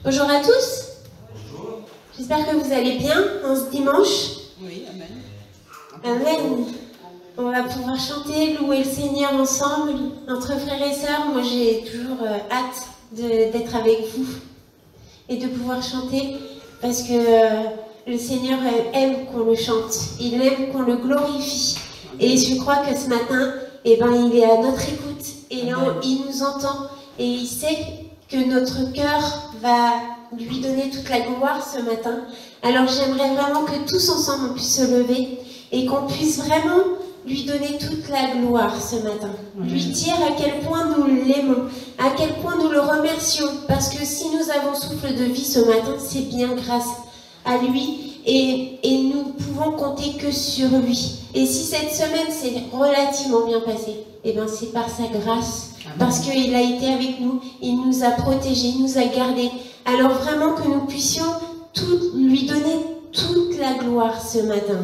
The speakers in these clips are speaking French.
Bonjour à tous. Bonjour. J'espère que vous allez bien en ce dimanche. Oui, amen. Amen. On va pouvoir chanter, louer le Seigneur ensemble, entre frères et sœurs. Moi, j'ai toujours hâte d'être avec vous et de pouvoir chanter parce que le Seigneur aime qu'on le chante. Il aime qu'on le glorifie. Et je crois que ce matin, eh ben, il est à notre écoute et là, il nous entend et il sait que notre cœur va lui donner toute la gloire ce matin. Alors j'aimerais vraiment que tous ensemble on puisse se lever et qu'on puisse vraiment lui donner toute la gloire ce matin. Lui dire à quel point nous l'aimons, à quel point nous le remercions. Parce que si nous avons souffle de vie ce matin, c'est bien grâce à lui et nous pouvons compter que sur lui. Et si cette semaine s'est relativement bien passée, eh ben c'est par sa grâce. Parce qu'il a été avec nous, il nous a protégés, il nous a gardés. Alors vraiment que nous puissions lui donner toute la gloire ce matin.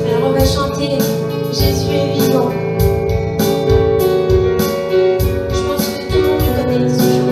Alors on va chanter Jésus est vivant. Je pense que tout le monde connaît ce chant.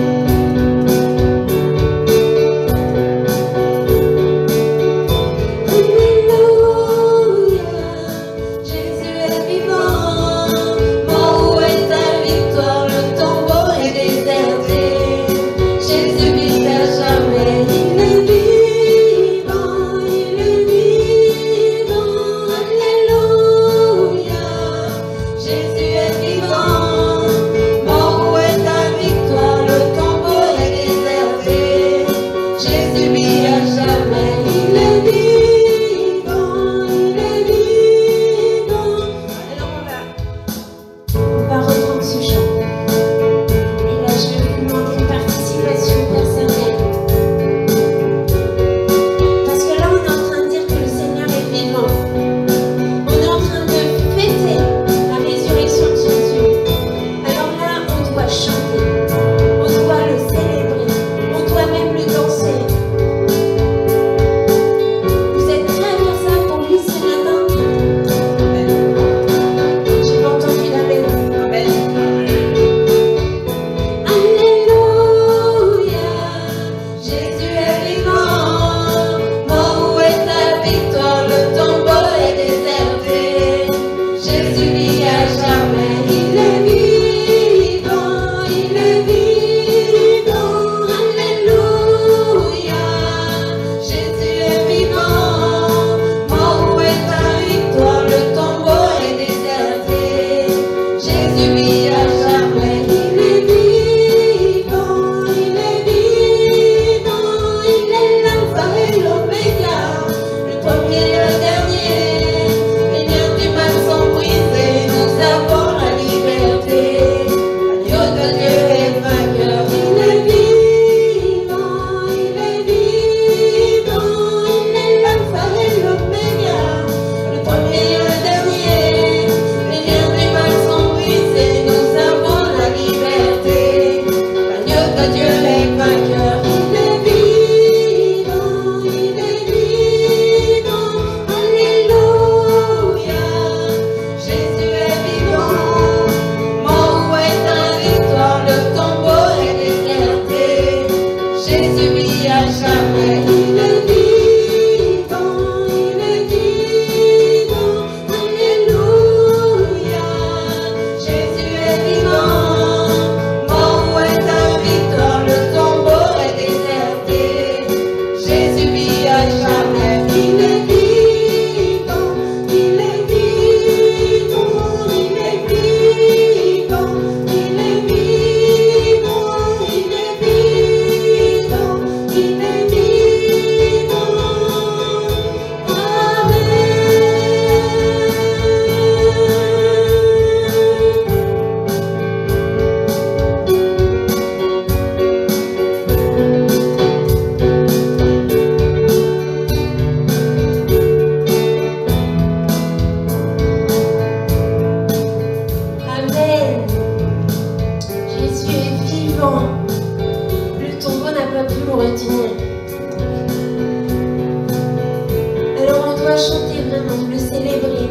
chanter vraiment, le célébrer.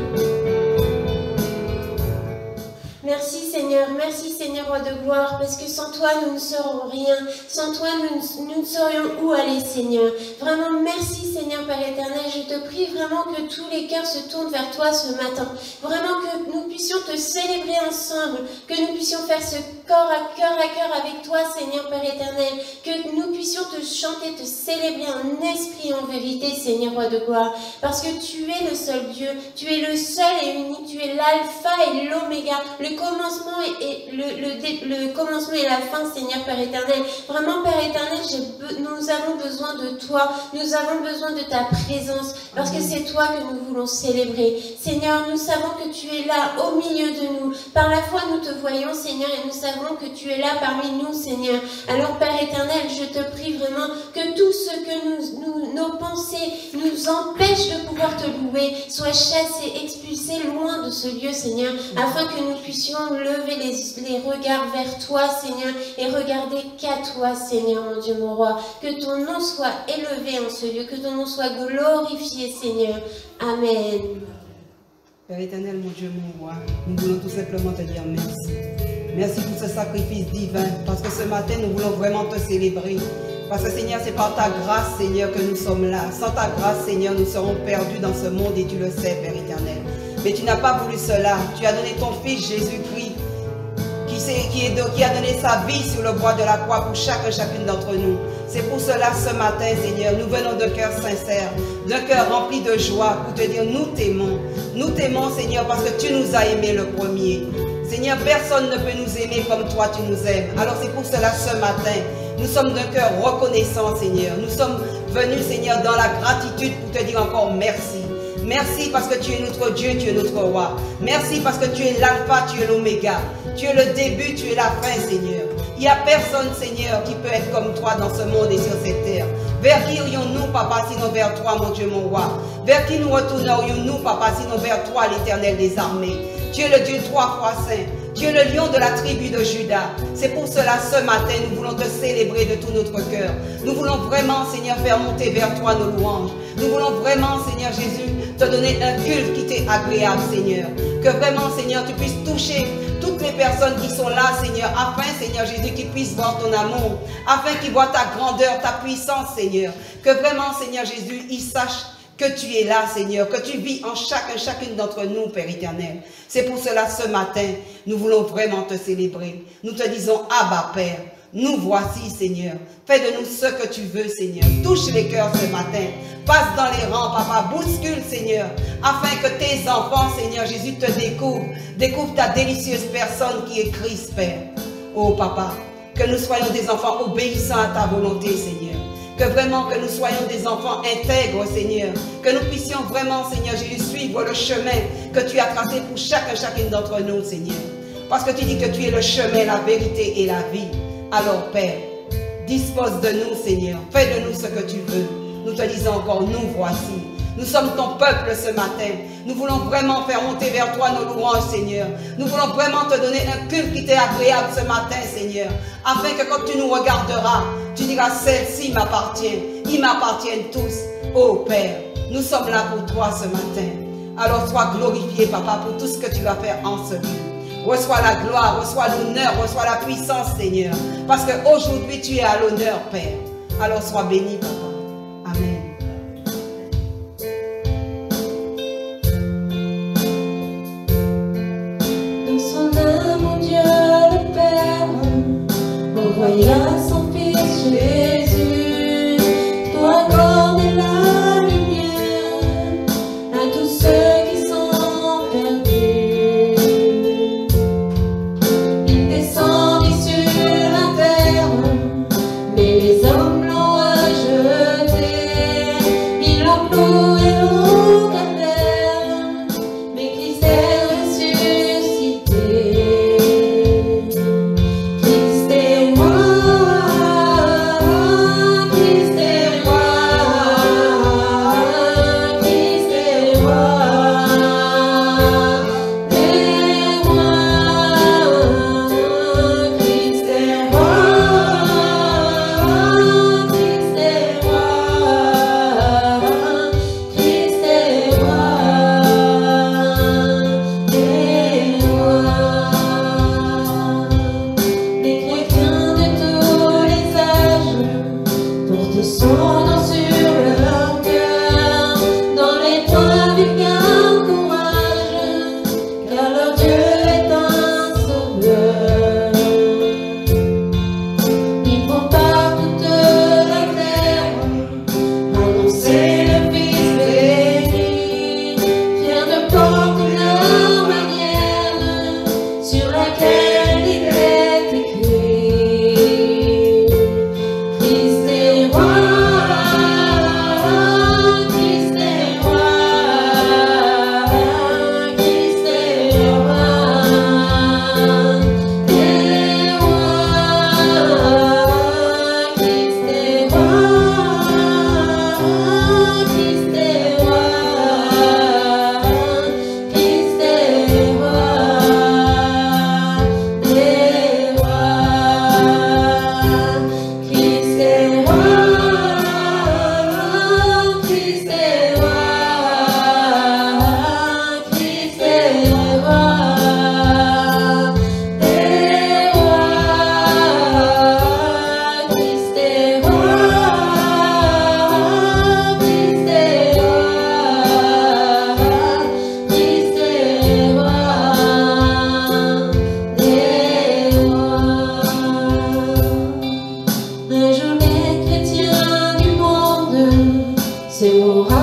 Merci Seigneur, roi de gloire, parce que sans toi nous ne serons rien, sans toi nous ne saurions où aller Seigneur. Vraiment merci Seigneur Père éternel, je te prie vraiment que tous les cœurs se tournent vers toi ce matin, vraiment que nous puissions te célébrer ensemble, que nous puissions faire ce corps à cœur avec toi Seigneur Père éternel, que nous puissions te chanter, te célébrer en esprit, en vérité Seigneur roi de gloire, parce que tu es le seul Dieu, tu es le seul et unique, tu es l'alpha et l'oméga, le commencement et le commencement et la fin, Seigneur Père éternel. Vraiment, Père éternel, nous avons besoin de toi, nous avons besoin de ta présence, parce que c'est toi que nous voulons célébrer. Seigneur, nous savons que tu es là au milieu de nous. Par la foi, nous te voyons, Seigneur, et nous savons que tu es là parmi nous, Seigneur. Alors, Père éternel, je te prie vraiment que tout ce que nos pensées nous empêchent de pouvoir te louer soit chassé, expulsé loin de ce lieu, Seigneur, afin que nous puissions lever les regards vers toi, Seigneur, et regarder qu'à toi, Seigneur, mon Dieu, mon roi. Que ton nom soit élevé en ce lieu, que ton nom soit glorifié, Seigneur. Amen. Père éternel, mon Dieu, mon roi, nous voulons tout simplement te dire merci. Merci pour ce sacrifice divin, parce que ce matin, nous voulons vraiment te célébrer. Parce que Seigneur, c'est par ta grâce, Seigneur, que nous sommes là. Sans ta grâce, Seigneur, nous serons perdus dans ce monde et tu le sais, Père éternel. Mais tu n'as pas voulu cela. Tu as donné ton Fils Jésus-Christ qui a donné sa vie sur le bois de la croix pour chacune d'entre nous. C'est pour cela ce matin, Seigneur, nous venons de cœur sincère, d'un cœur rempli de joie pour te dire nous t'aimons. Nous t'aimons, Seigneur, parce que tu nous as aimés le premier. Seigneur, personne ne peut nous aimer comme toi tu nous aimes. Alors c'est pour cela ce matin, nous sommes d'un cœur reconnaissant, Seigneur. Nous sommes venus, Seigneur, dans la gratitude pour te dire encore merci. Merci parce que tu es notre Dieu, tu es notre roi. Merci parce que tu es l'alpha, tu es l'oméga. Tu es le début, tu es la fin, Seigneur. Il n'y a personne, Seigneur, qui peut être comme toi dans ce monde et sur cette terre. Vers qui irions-nous, Papa, sinon vers toi, mon Dieu, mon roi? Vers qui nous retournerions-nous, Papa, sinon vers toi, l'Éternel des armées? Tu es le Dieu 3 fois saint. Tu es le lion de la tribu de Juda. C'est pour cela, ce matin, nous voulons te célébrer de tout notre cœur. Nous voulons vraiment, Seigneur, faire monter vers toi nos louanges. Nous voulons vraiment, Seigneur Jésus, te donner un culte qui t'est agréable, Seigneur. Que vraiment, Seigneur, tu puisses toucher toutes les personnes qui sont là, Seigneur, afin, Seigneur Jésus, qu'ils puissent voir ton amour, afin qu'ils voient ta grandeur, ta puissance, Seigneur. Que vraiment, Seigneur Jésus, ils sachent que tu es là, Seigneur, que tu vis en chacune d'entre nous, Père éternel. C'est pour cela, ce matin, nous voulons vraiment te célébrer. Nous te disons, Abba, Père, nous voici, Seigneur. Fais de nous ce que tu veux, Seigneur. Touche les cœurs ce matin. Passe dans les rangs, Papa. Bouscule, Seigneur, afin que tes enfants, Seigneur Jésus, te découvrent. Découvre ta délicieuse personne qui est Christ, Père. Oh, Papa, que nous soyons des enfants obéissants à ta volonté, Seigneur. Que vraiment que nous soyons des enfants intègres, Seigneur. Que nous puissions vraiment, Seigneur Jésus, suivre le chemin que tu as tracé pour chacune d'entre nous, Seigneur. Parce que tu dis que tu es le chemin, la vérité et la vie. Alors, Père, dispose de nous, Seigneur. Fais de nous ce que tu veux. Nous te disons encore, nous voici. Nous sommes ton peuple ce matin. Nous voulons vraiment faire monter vers toi nos louanges, Seigneur. Nous voulons vraiment te donner un culte qui t'est agréable ce matin, Seigneur. Afin que quand tu nous regarderas, tu diras, celle-ci m'appartient. Ils m'appartiennent tous. Oh Père, nous sommes là pour toi ce matin. Alors sois glorifié, Papa, pour tout ce que tu vas faire en ce lieu. Reçois la gloire, reçois l'honneur, reçois la puissance, Seigneur. Parce qu'aujourd'hui, tu es à l'honneur, Père. Alors sois béni, Papa. Amen. Envoya son Fils Jésus pour accorder la lumière à tous ceux qui sont perdus. Il descendit sur la terre, mais les hommes l'ont rejeté. Ils l'ont cloué au calvaire, mais Christ est ressuscité.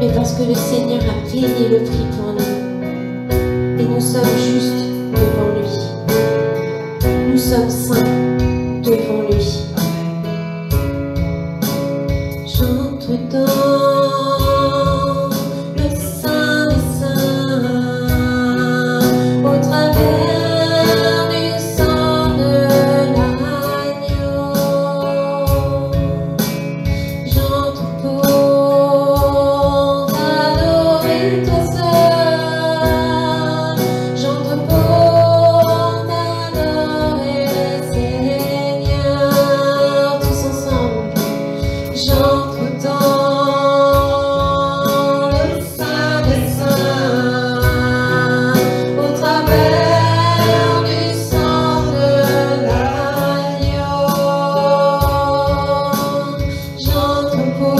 mais parce que le Seigneur a payé le prix pour nous. et nous sommes justes devant lui. Nous sommes saints devant lui. J'entre dans le Saint des Saints au travers du sang de l'agneau. J'entre pour t'adorer toi seul. J'entre pour t'adorer Seigneur. Tous ensemble. J'entre dans le Saint des Saints au travers du sang de l'agneau. J'entre pour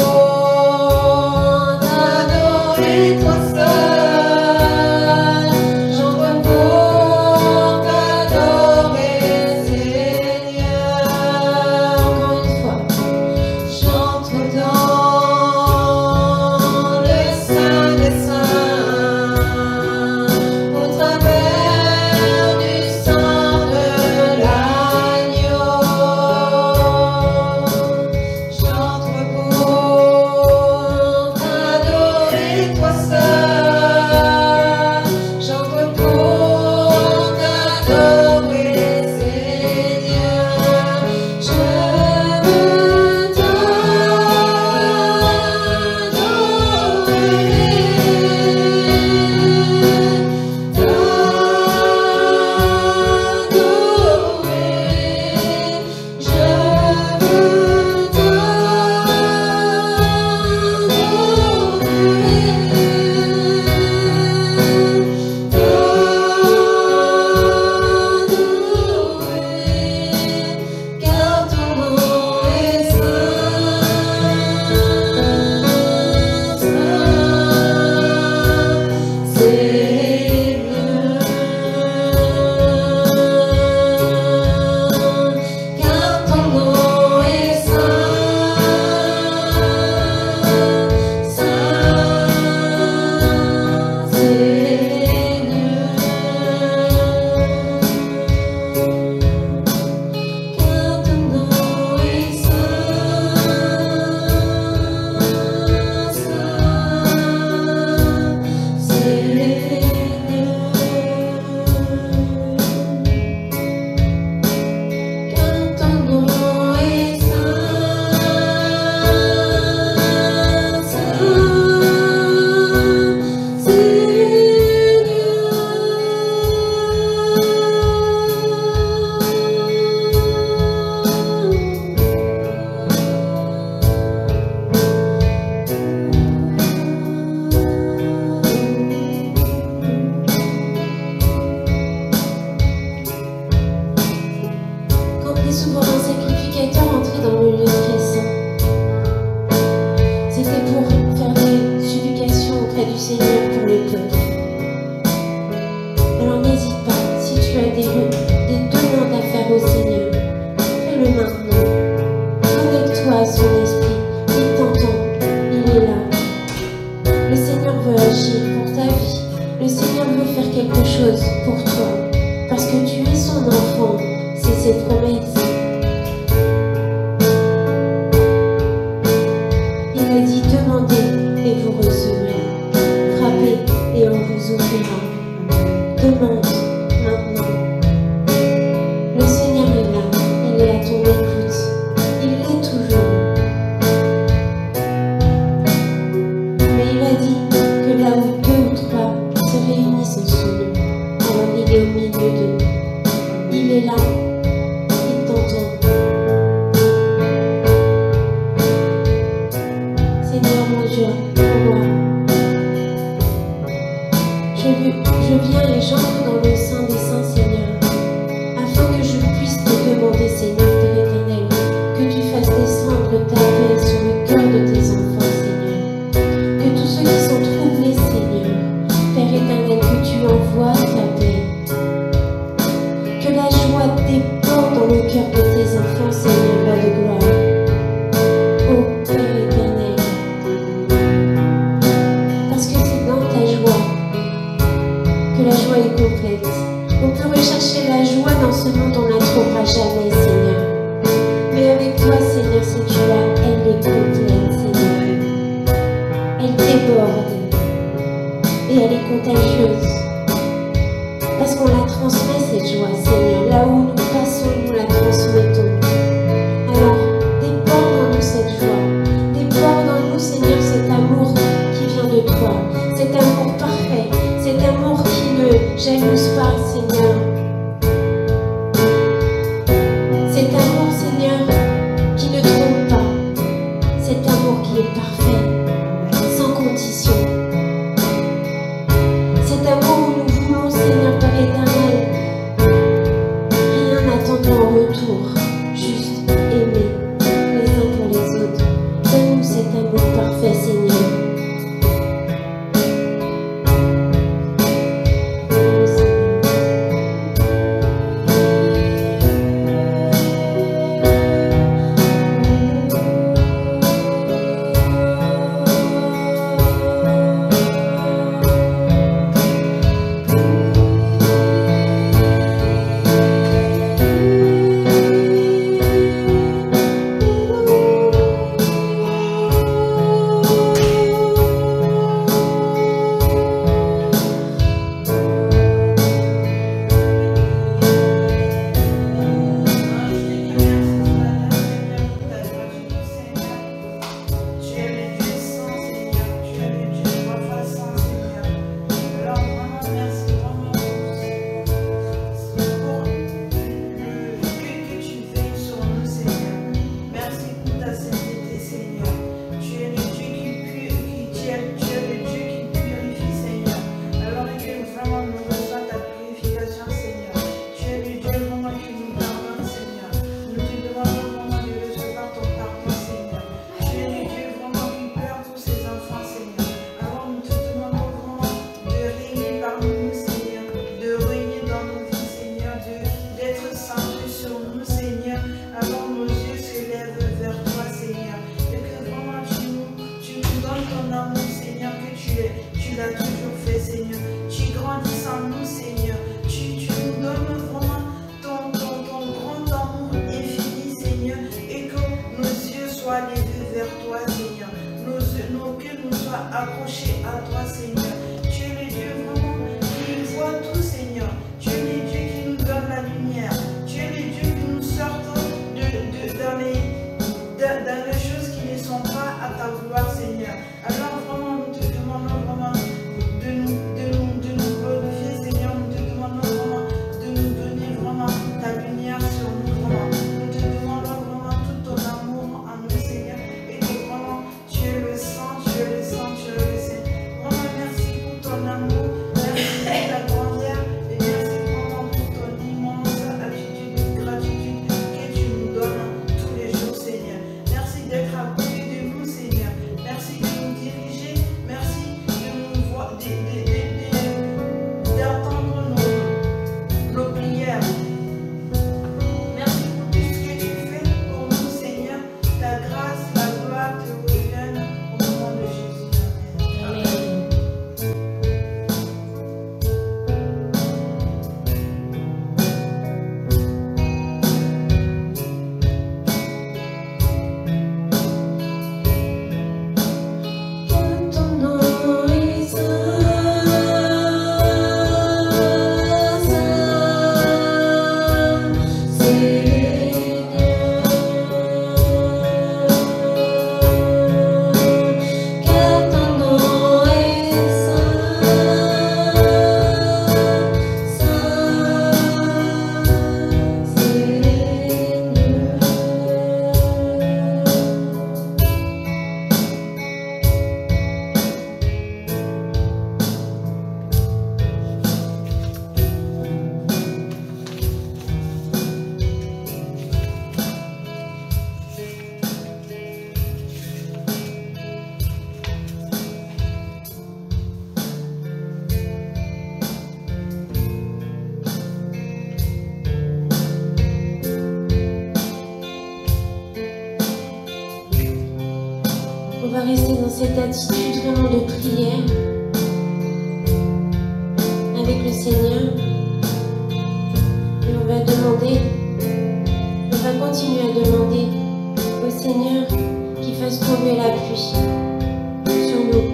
t'adorer toi seul. J'entre pour t'adorer Seigneur. Encore une fois. J'entre dans le Saint des Saints au travers du sang de l'agneau. J'entre pour t'adorer toi seul. J'entre pour t'adorer Seigneur. Je veux car ton nom est Quand les souverains sacrificateurs entraient dans le lieu très saint, c'était pour faire des supplications auprès du Seigneur pour le peuple. Alors n'hésite pas, si tu as des demandes à faire au Seigneur, fais-le maintenant. Connecte-toi à son esprit, il t'entend, il est là. Le Seigneur veut agir pour ta vie, le Seigneur veut faire quelque chose pour toi, parce que tu es son enfant, c'est ses promesses. Il a dit demandez et vous recevrez, frappez et on vous ouvrira. Demande maintenant. Le Seigneur est là, il est à ton écoute, il l'est toujours. Mais il a dit que là où 2 ou 3 se réunissent en son nom, alors il est au milieu d'eux. Il est là, il t'entend. Seigneur mon Dieu, pour moi, je viens et j'entre dans le Saint des Saints, Seigneur, afin que je puisse te demander, Seigneur, Père éternel, que tu fasses descendre ta paix sur le cœur de tes enfants, Seigneur. Que tous ceux qui sont troublés, Seigneur, Père éternel, que tu envoies ta paix. Que la joie déborde peut rechercher la joie dans ce monde, on ne la trouvera jamais, Seigneur. Mais avec toi, Seigneur, cette joie, elle est complète, Seigneur. Elle déborde. Et elle est contagieuse. Parce qu'on la transmet, cette joie, Seigneur. Là où nous passons, nous la transmettons. Alors, déborde en nous cette joie. Déborde en nous, Seigneur, cet amour qui vient de toi. Cet amour parfait. Cet amour qui ne jalouse pas, Seigneur. Cet amour, Seigneur, qui ne trompe pas. Cet amour qui est parfait, sans condition. Cet amour où nous voulons, Seigneur, Père éternel, rien n'attendre en retour, juste aimer les uns pour les autres. Donne-nous cet amour parfait, Seigneur. On va rester dans cette attitude vraiment de prière avec le Seigneur. demander au Seigneur qu'il fasse tomber la pluie sur nous,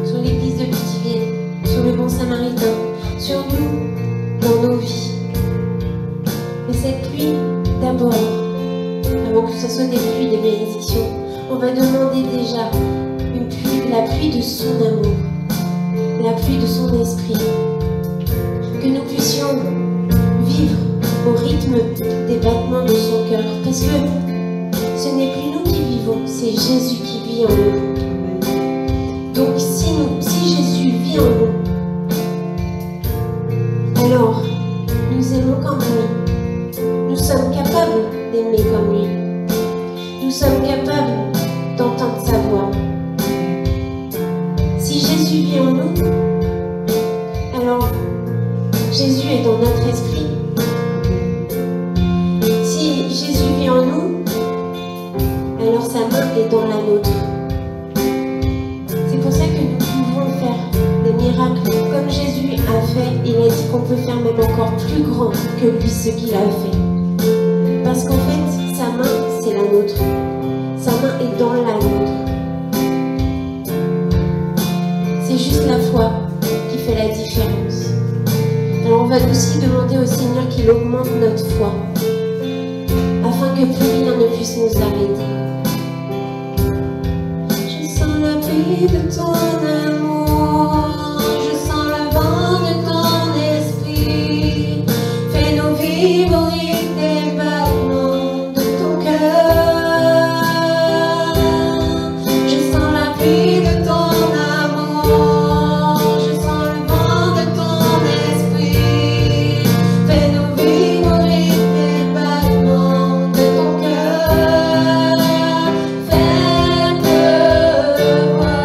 sur l'église de Pithiviers, sur le bon samaritain, sur nous, dans nos vies. Mais cette pluie, d'abord, avant que ce soit des pluies de bénédiction, on va demander déjà une pluie, la pluie de son amour, la pluie de son esprit. Que nous puissions vivre au rythme des battements de son cœur. Parce que ce n'est plus nous qui vivons, c'est Jésus qui vit en nous. Donc si Jésus vit en nous, alors nous aimons comme lui. Nous sommes capables d'aimer comme lui. Nous sommes capables d'entendre sa voix. Si Jésus vit en nous, alors Jésus est dans notre esprit. Si Jésus vit en nous, alors sa main est dans la nôtre. C'est pour ça que nous pouvons faire des miracles comme Jésus a fait. Il a dit qu'on peut faire même encore plus grand que lui ce qu'il a fait. Parce qu'en fait, sa main, c'est la nôtre. Sa main est dans la nôtre. C'est juste la foi qui fait la différence. Alors on va aussi demander au Seigneur qu'il augmente notre foi, afin que plus rien ne puisse nous arrêter. Je sens la pluie de ton amour, je sens le vent de ton esprit. Fais-nous vivre au rythme des battements de ton cœur. Je sens la pluie de ton amour, je sens le vent de ton esprit. Fais-nous vivre au rythme des battements de ton cœur. Fais pleuvoir.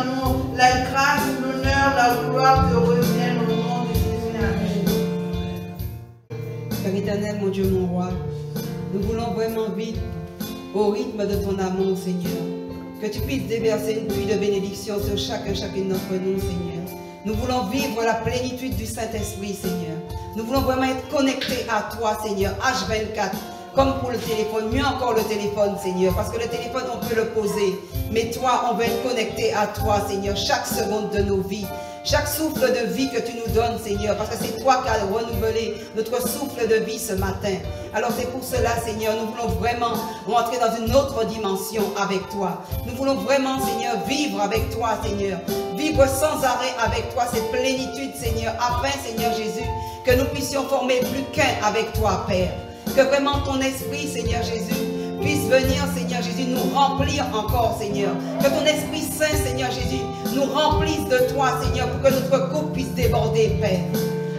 l'amour, la grâce, l'honneur, la gloire te reviennent au nom de Jésus. Amen. Père éternel, mon Dieu, mon roi, nous voulons vraiment vivre au rythme de ton amour, Seigneur. Que tu puisses déverser une pluie de bénédiction sur chacune d'entre nous, Seigneur. Nous voulons vivre la plénitude du Saint-Esprit, Seigneur. Nous voulons vraiment être connectés à toi, Seigneur, H24. Comme pour le téléphone, mieux encore le téléphone, Seigneur, parce que le téléphone, on peut le poser. Mais toi, on veut être connecté à toi, Seigneur, chaque seconde de nos vies. Chaque souffle de vie que tu nous donnes, Seigneur, parce que c'est toi qui as renouvelé notre souffle de vie ce matin. Alors c'est pour cela, Seigneur, nous voulons vraiment rentrer dans une autre dimension avec toi. Nous voulons vraiment, Seigneur, vivre avec toi, Seigneur. Vivre sans arrêt avec toi, cette plénitude, Seigneur, afin, Seigneur Jésus, que nous puissions former plus qu'un avec toi, Père. Que vraiment ton esprit, Seigneur Jésus, puisse venir, Seigneur Jésus, nous remplir encore, Seigneur. Que ton Esprit Saint, Seigneur Jésus, nous remplisse de toi, Seigneur, pour que notre coupe puisse déborder, Père.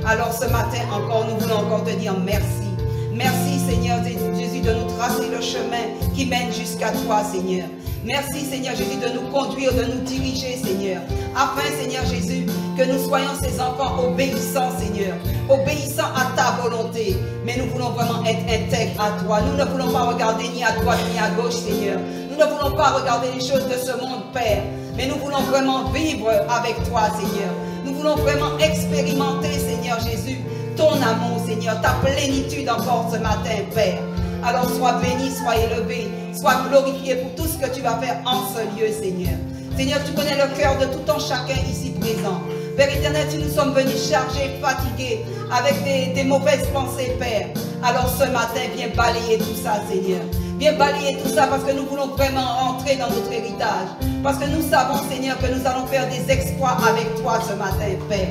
Alors ce matin encore, nous voulons encore te dire merci. Merci, Seigneur Jésus, de nous tracer le chemin qui mène jusqu'à toi, Seigneur. Merci, Seigneur Jésus, de nous conduire, de nous diriger, Seigneur. Afin, Seigneur Jésus, que nous soyons ces enfants obéissants, Seigneur. Obéissants à ta volonté. Mais nous voulons vraiment être intègres à toi. Nous ne voulons pas regarder ni à droite ni à gauche, Seigneur. Nous ne voulons pas regarder les choses de ce monde, Père. Mais nous voulons vraiment vivre avec toi, Seigneur. Nous voulons vraiment expérimenter, Seigneur Jésus, ton amour, Seigneur, ta plénitude encore ce matin, Père. Alors sois béni, sois élevé, sois glorifié pour tout ce que tu vas faire en ce lieu, Seigneur. Seigneur, tu connais le cœur de tout un chacun ici présent. Père éternel, si nous sommes venus chargés, fatigués, avec des mauvaises pensées, Père, alors ce matin, viens balayer tout ça, Seigneur. Viens balayer tout ça parce que nous voulons vraiment rentrer dans notre héritage. Parce que nous savons, Seigneur, que nous allons faire des exploits avec toi ce matin, Père.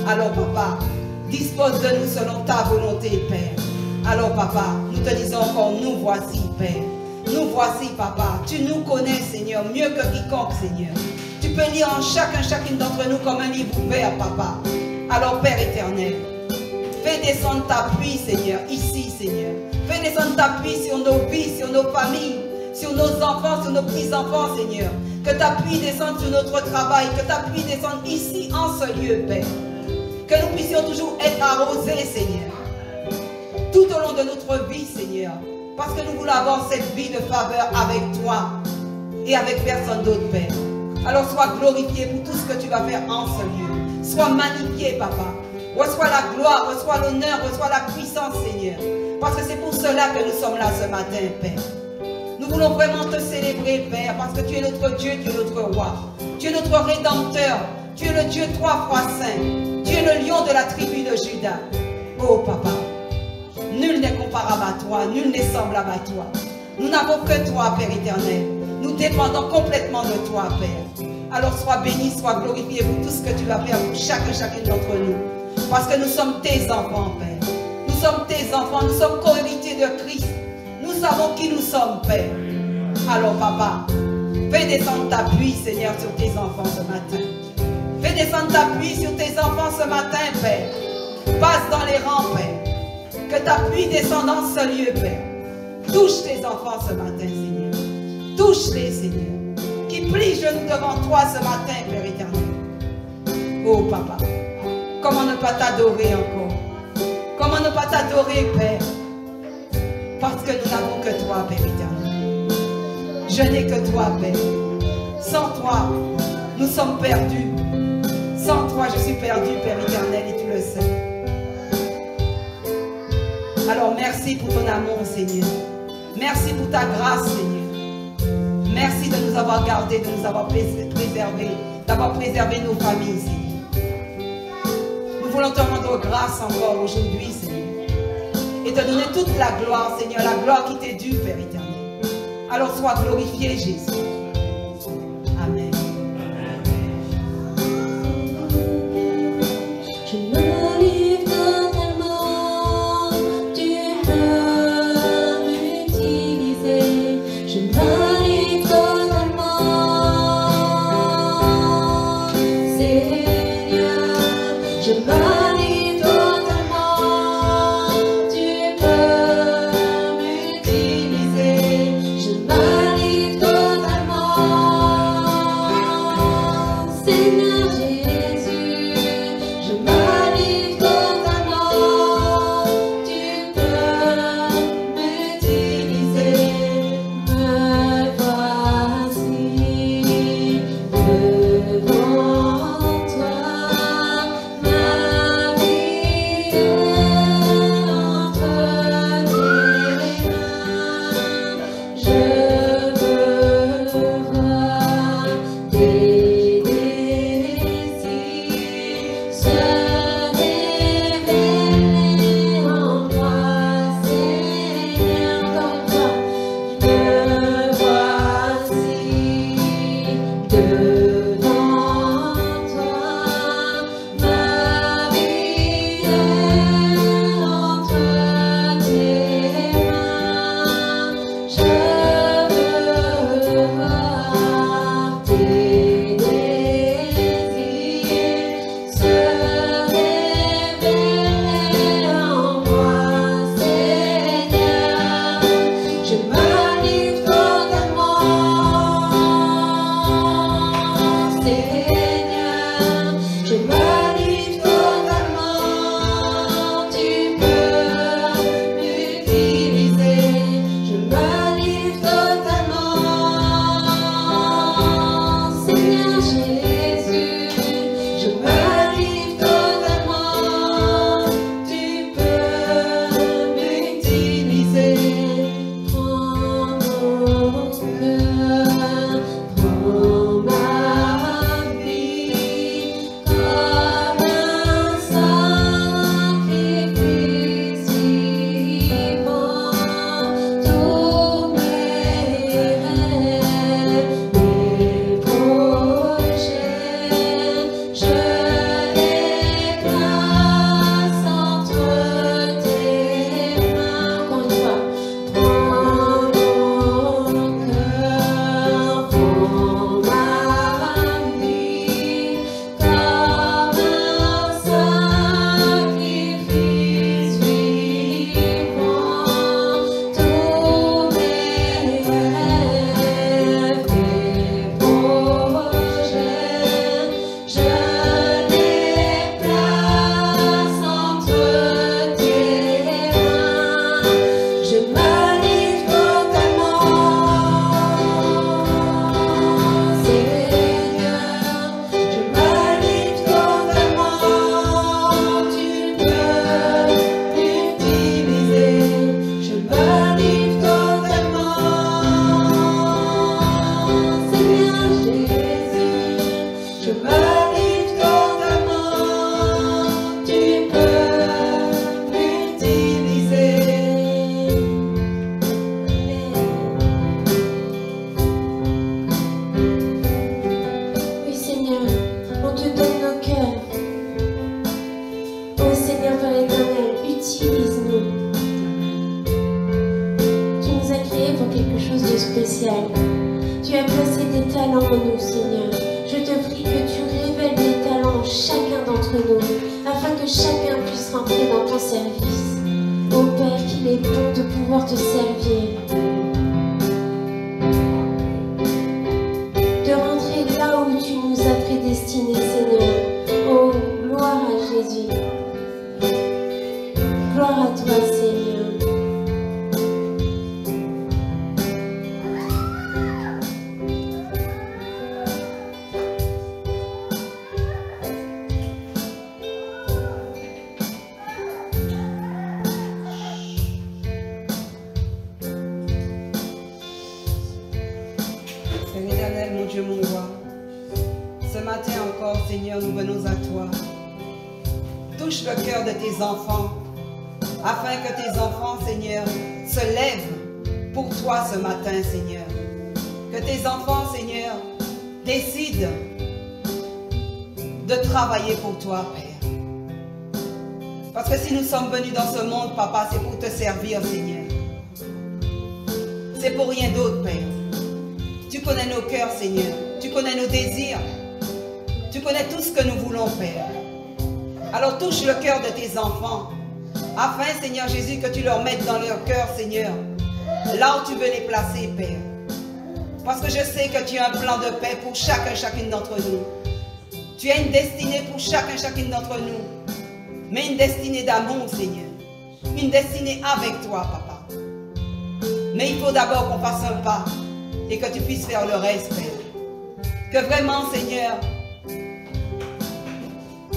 Alors, Papa, dispose de nous selon ta volonté, Père. Alors, Papa, nous te disons encore, nous voici, Père. Nous voici, Papa. Tu nous connais, Seigneur, mieux que quiconque, Seigneur. Tu peux lire en chacune d'entre nous comme un livre ouvert, Papa. Alors, Père éternel, fais descendre ta pluie, Seigneur, ici, Seigneur. Fais descendre ta pluie sur nos vies, sur nos familles, sur nos enfants, sur nos petits-enfants, Seigneur. Que ta pluie descende sur notre travail, que ta pluie descende ici, en ce lieu, Père. Que nous puissions toujours être arrosés, Seigneur. Tout au long de notre vie, Seigneur. Parce que nous voulons avoir cette vie de faveur avec toi et avec personne d'autre, Père. Alors sois glorifié pour tout ce que tu vas faire en ce lieu. Sois magnifié, Papa. Reçois la gloire, reçois l'honneur, reçois la puissance, Seigneur. Parce que c'est pour cela que nous sommes là ce matin, Père. Nous voulons vraiment te célébrer, Père, parce que tu es notre Dieu, tu es notre roi. Tu es notre rédempteur. Tu es le Dieu 3 fois saint. Tu es le lion de la tribu de Juda. Oh, Papa. Nul n'est comparable à toi, nul n'est semblable à toi. Nous n'avons que toi, Père éternel. Nous dépendons complètement de toi, Père. Alors sois béni, sois glorifié pour tout ce que tu vas faire pour chacune d'entre nous. Parce que nous sommes tes enfants, Père. Nous sommes tes enfants, nous sommes co-héritiers de Christ. Nous savons qui nous sommes, Père. Alors, Papa, fais descendre ta pluie, Seigneur, sur tes enfants ce matin. Fais descendre ta pluie sur tes enfants ce matin, Père. Passe dans les rangs, Père. Que ta pluie descende dans ce lieu, Père. Touche tes enfants ce matin, Seigneur. Touche-les, Seigneur. Qui plient genoux devant toi ce matin, Père éternel. Oh, Papa. Comment ne pas t'adorer encore? Comment ne pas t'adorer, Père? Parce que nous n'avons que toi, Père éternel. Je n'ai que toi, Père. Sans toi, nous sommes perdus. Sans toi, je suis perdu, Père éternel, et tu le sais. Alors merci pour ton amour, Seigneur. Merci pour ta grâce, Seigneur. Merci de nous avoir gardés, de nous avoir préservés, d'avoir préservé nos familles, Seigneur. Nous voulons te rendre grâce encore aujourd'hui, Seigneur. Et te donner toute la gloire, Seigneur, la gloire qui t'est due, Père éternel. Alors sois glorifié, Jésus. Amen. Je me livre totalement, tu peux m'utiliser. Je me livre totalement, Seigneur. Je me livre totalement, tu peux m'utiliser. Je me livre totalement. je me livre totalement, tu peux m'utiliser, je me livre totalement, Seigneur Jésus, je me livre totalement, tu peux m'utiliser, prends mon cœur, prends ma vie, comme un sacrifice vivant, tous mes rêves, mes projets, je les place entre tes mains. Encore une fois, prends mon cœur, prends ma vie, comme un sacrifice vivant, tous mes rêves, mes projets, je les place entre tes mains, je me livre totalement, Seigneur, je me livre totalement, tu peux m'utiliser, je me livre totalement, Seigneur Jésus, je me livre totalement, tu peux m'utiliser. Oui, Seigneur, on te donne nos cœurs. Oh Seigneur Père éternel, utilise-nous. Tu nous as créés pour quelque chose de spécial. Tu as placé des talents en nous, Seigneur. Je te prie que tu révèles des talents en chacun d'entre nous, afin que chacun puisse rentrer dans ton service. Ô Père, qu'il est bon de pouvoir te servir. De rentrer là où tu nous as prédestinés, Seigneur. Oh, gloire à Jésus. Gloire à toi, Seigneur. Père éternel, mon Dieu, mon roi, ce matin encore, Seigneur, nous venons à toi. Touche le cœur de tes enfants, afin que tes enfants, Seigneur, se lèvent pour toi ce matin, Seigneur. Que tes enfants, Seigneur, décident de travailler pour toi, Père. Parce que si nous sommes venus dans ce monde, Papa, c'est pour te servir, Seigneur. C'est pour rien d'autre, Père. Tu connais nos cœurs, Seigneur. Tu connais nos désirs. Tu connais tout ce que nous voulons, Père. Alors touche le cœur de tes enfants, afin, Seigneur Jésus, que tu leur mettes dans leur cœur, Seigneur, là où tu veux les placer, Père. Parce que je sais que tu as un plan de paix pour chacune d'entre nous. Tu as une destinée pour chacune d'entre nous. Mais une destinée d'amour, Seigneur. Une destinée avec toi, Papa. Mais il faut d'abord qu'on fasse un pas et que tu puisses faire le reste, Père. Que vraiment, Seigneur,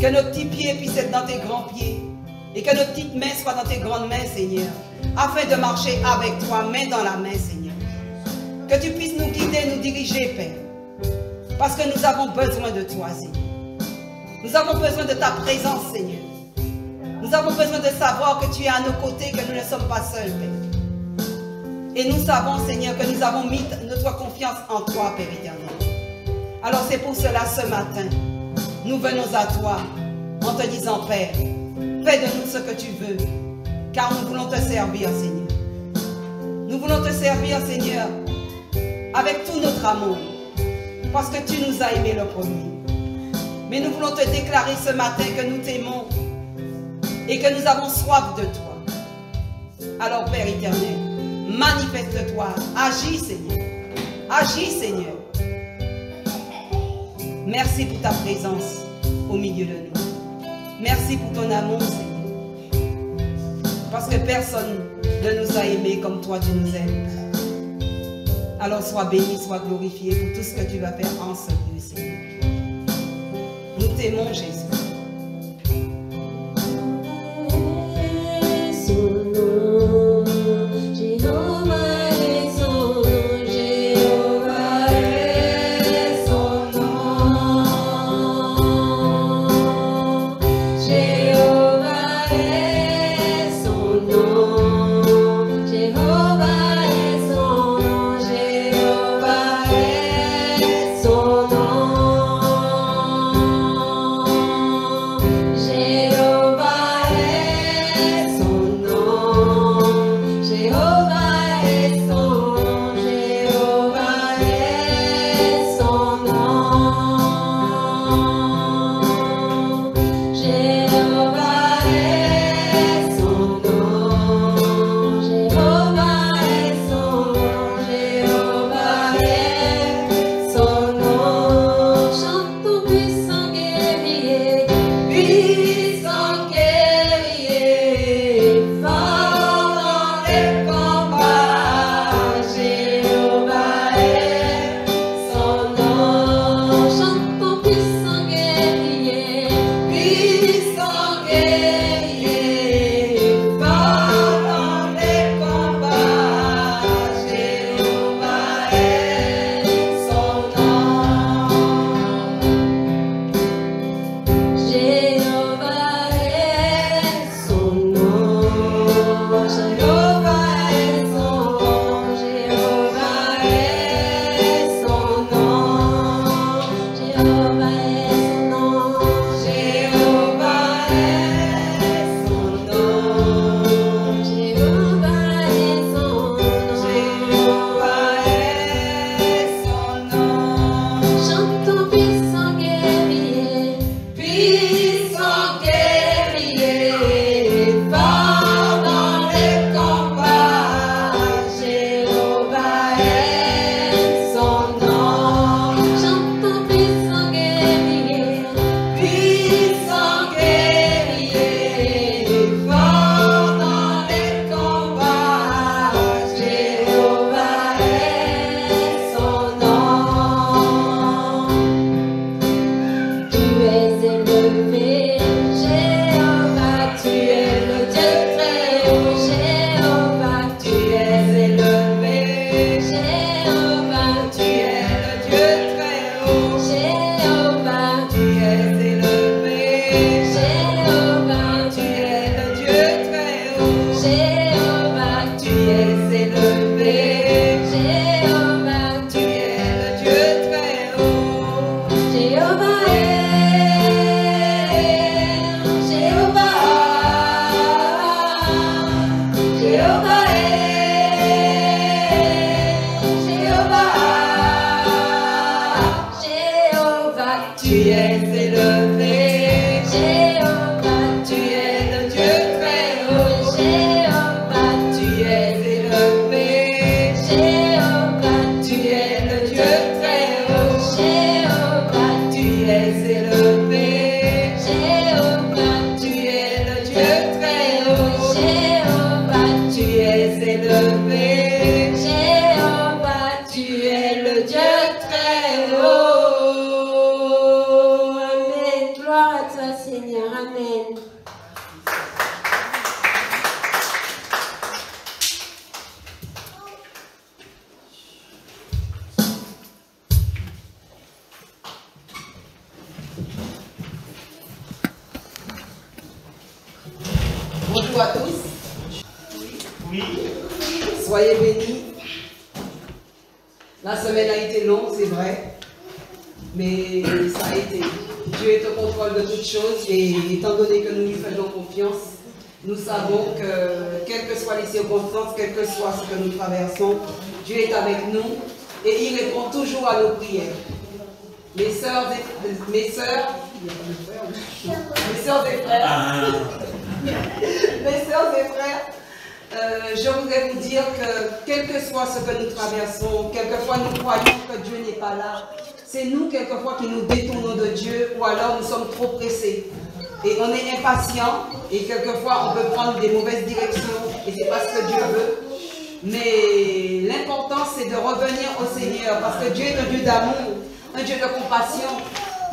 que nos petits pieds puissent être dans tes grands pieds et que nos petites mains soient dans tes grandes mains, Seigneur, afin de marcher avec toi, main dans la main, Seigneur. Que tu puisses nous guider, nous diriger, Père. Parce que nous avons besoin de toi, Seigneur. Nous avons besoin de ta présence, Seigneur. Nous avons besoin de savoir que tu es à nos côtés, que nous ne sommes pas seuls, Père. Et nous savons, Seigneur, que nous avons mis notre confiance en toi, Père éternel. Alors c'est pour cela, ce matin, nous venons à toi en te disant, Père, fais de nous ce que tu veux, car nous voulons te servir, Seigneur. Nous voulons te servir, Seigneur, avec tout notre amour, parce que tu nous as aimés le premier. Mais nous voulons te déclarer ce matin que nous t'aimons et que nous avons soif de toi. Alors, Père éternel, manifeste-toi, agis, Seigneur. Agis, Seigneur. Merci pour ta présence au milieu de nous. Merci pour ton amour, Seigneur. Parce que personne ne nous a aimés comme toi, tu nous aimes. Alors sois béni, sois glorifié pour tout ce que tu vas faire en ce lieu, Seigneur. Nous t'aimons, Jésus. Bonjour à tous. Oui. Soyez bénis. La semaine a été longue, c'est vrai, mais ça a été. Dieu est au contrôle de toutes choses et étant donné que nous lui faisons confiance, nous savons que, quelles que soient les circonstances, quel que soit ce que nous traversons, Dieu est avec nous et il répond toujours à nos prières. Mes sœurs et frères, je voudrais vous dire que quel que soit ce que nous traversons, quelquefois nous croyons que Dieu n'est pas là. c'est nous quelquefois qui nous détournons de Dieu ou alors nous sommes trop pressés. Et on est impatient et quelquefois on peut prendre des mauvaises directions et c'est pas ce que Dieu veut. Mais l'important c'est de revenir au Seigneur parce que Dieu est un Dieu d'amour, un Dieu de compassion.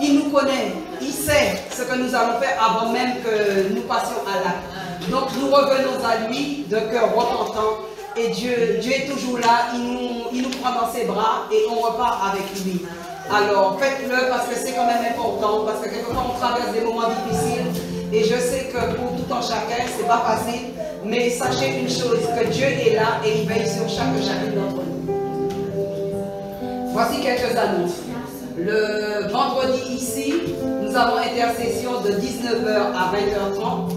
Il nous connaît, il sait ce que nous allons faire avant même que nous passions à l'acte. Donc nous revenons à lui de cœur repentant et Dieu est toujours là, il nous prend dans ses bras et on repart avec lui. Alors faites-le parce que c'est quand même important, parce que quelquefois on traverse des moments difficiles et je sais que pour tout un chacun c'est pas facile, mais sachez une chose, que Dieu est là et il veille sur chacune d'entre nous. Voici quelques annonces. Le vendredi ici, nous avons intercession de 19h à 20h30.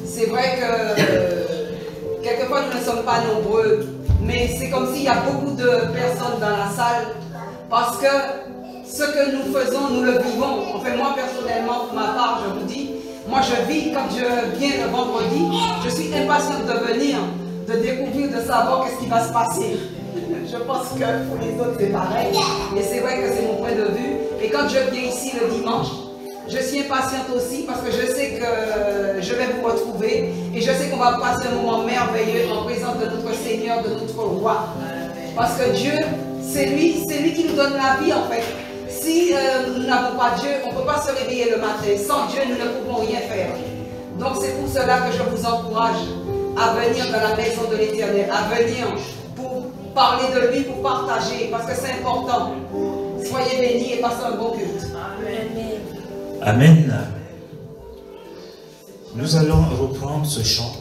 C'est vrai que quelquefois nous ne sommes pas nombreux, mais c'est comme s'il y a beaucoup de personnes dans la salle parce que ce que nous faisons, nous le vivons. Enfin, moi personnellement, pour ma part, je vous dis, moi je vis quand je viens le vendredi, je suis impatiente de venir, de découvrir, de savoir qu'est-ce qui va se passer. Je pense que pour les autres c'est pareil, et c'est vrai que c'est mon point de vue. Et quand je viens ici le dimanche, je suis impatiente aussi parce que je sais que je vais vous retrouver et je sais qu'on va passer un moment merveilleux en présence de notre Seigneur, de notre Roi. Parce que Dieu, c'est lui qui nous donne la vie en fait. Si nous n'avons pas Dieu, on ne peut pas se réveiller le matin. Sans Dieu, nous ne pouvons rien faire. Donc c'est pour cela que je vous encourage à venir dans la maison de l'Éternel, à venir pour parler de lui, pour partager, parce que c'est important. Soyez bénis et passez un bon culte. Amen. Nous allons reprendre ce chant.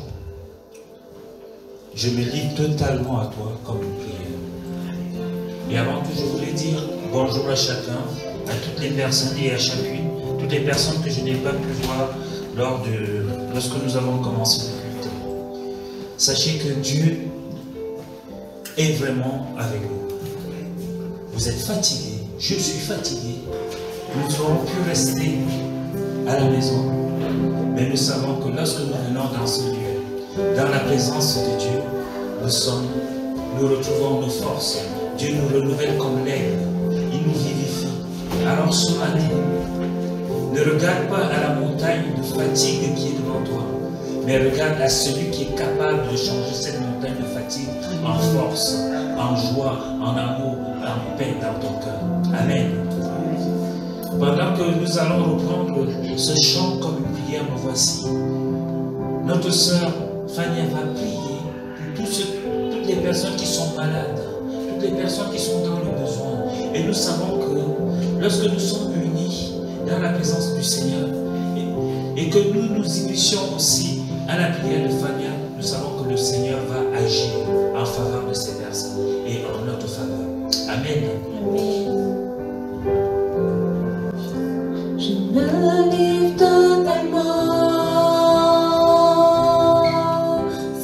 Je me livre totalement à toi comme une prière. Et avant tout, je voulais dire bonjour à chacun, à toutes les personnes et à chacune, toutes les personnes que je n'ai pas pu voir lorsque nous avons commencé le culte. Sachez que Dieu est vraiment avec vous. Vous êtes fatigués, je suis fatigué. Nous aurons pu rester à la maison, mais nous savons que lorsque nous venons dans ce lieu, dans la présence de Dieu, nous retrouvons nos forces. Dieu nous renouvelle comme l'aigle, il nous vivifie. Alors ce matin, ne regarde pas à la montagne de fatigue qui est devant toi, mais regarde à celui qui est capable de changer cette montagne de fatigue en force, en joie, en amour, en paix dans ton cœur. Amen. Pendant que nous allons reprendre ce chant comme une prière, me voici. Notre sœur Fania va prier pour toutes les personnes qui sont malades, toutes les personnes qui sont dans le besoin. Et nous savons que lorsque nous sommes unis dans la présence du Seigneur et que nous nous unissions aussi à la prière de Fania, nous savons que le Seigneur va agir en faveur de ces personnes et en notre faveur. Amen. Amen. Je me livre totalement,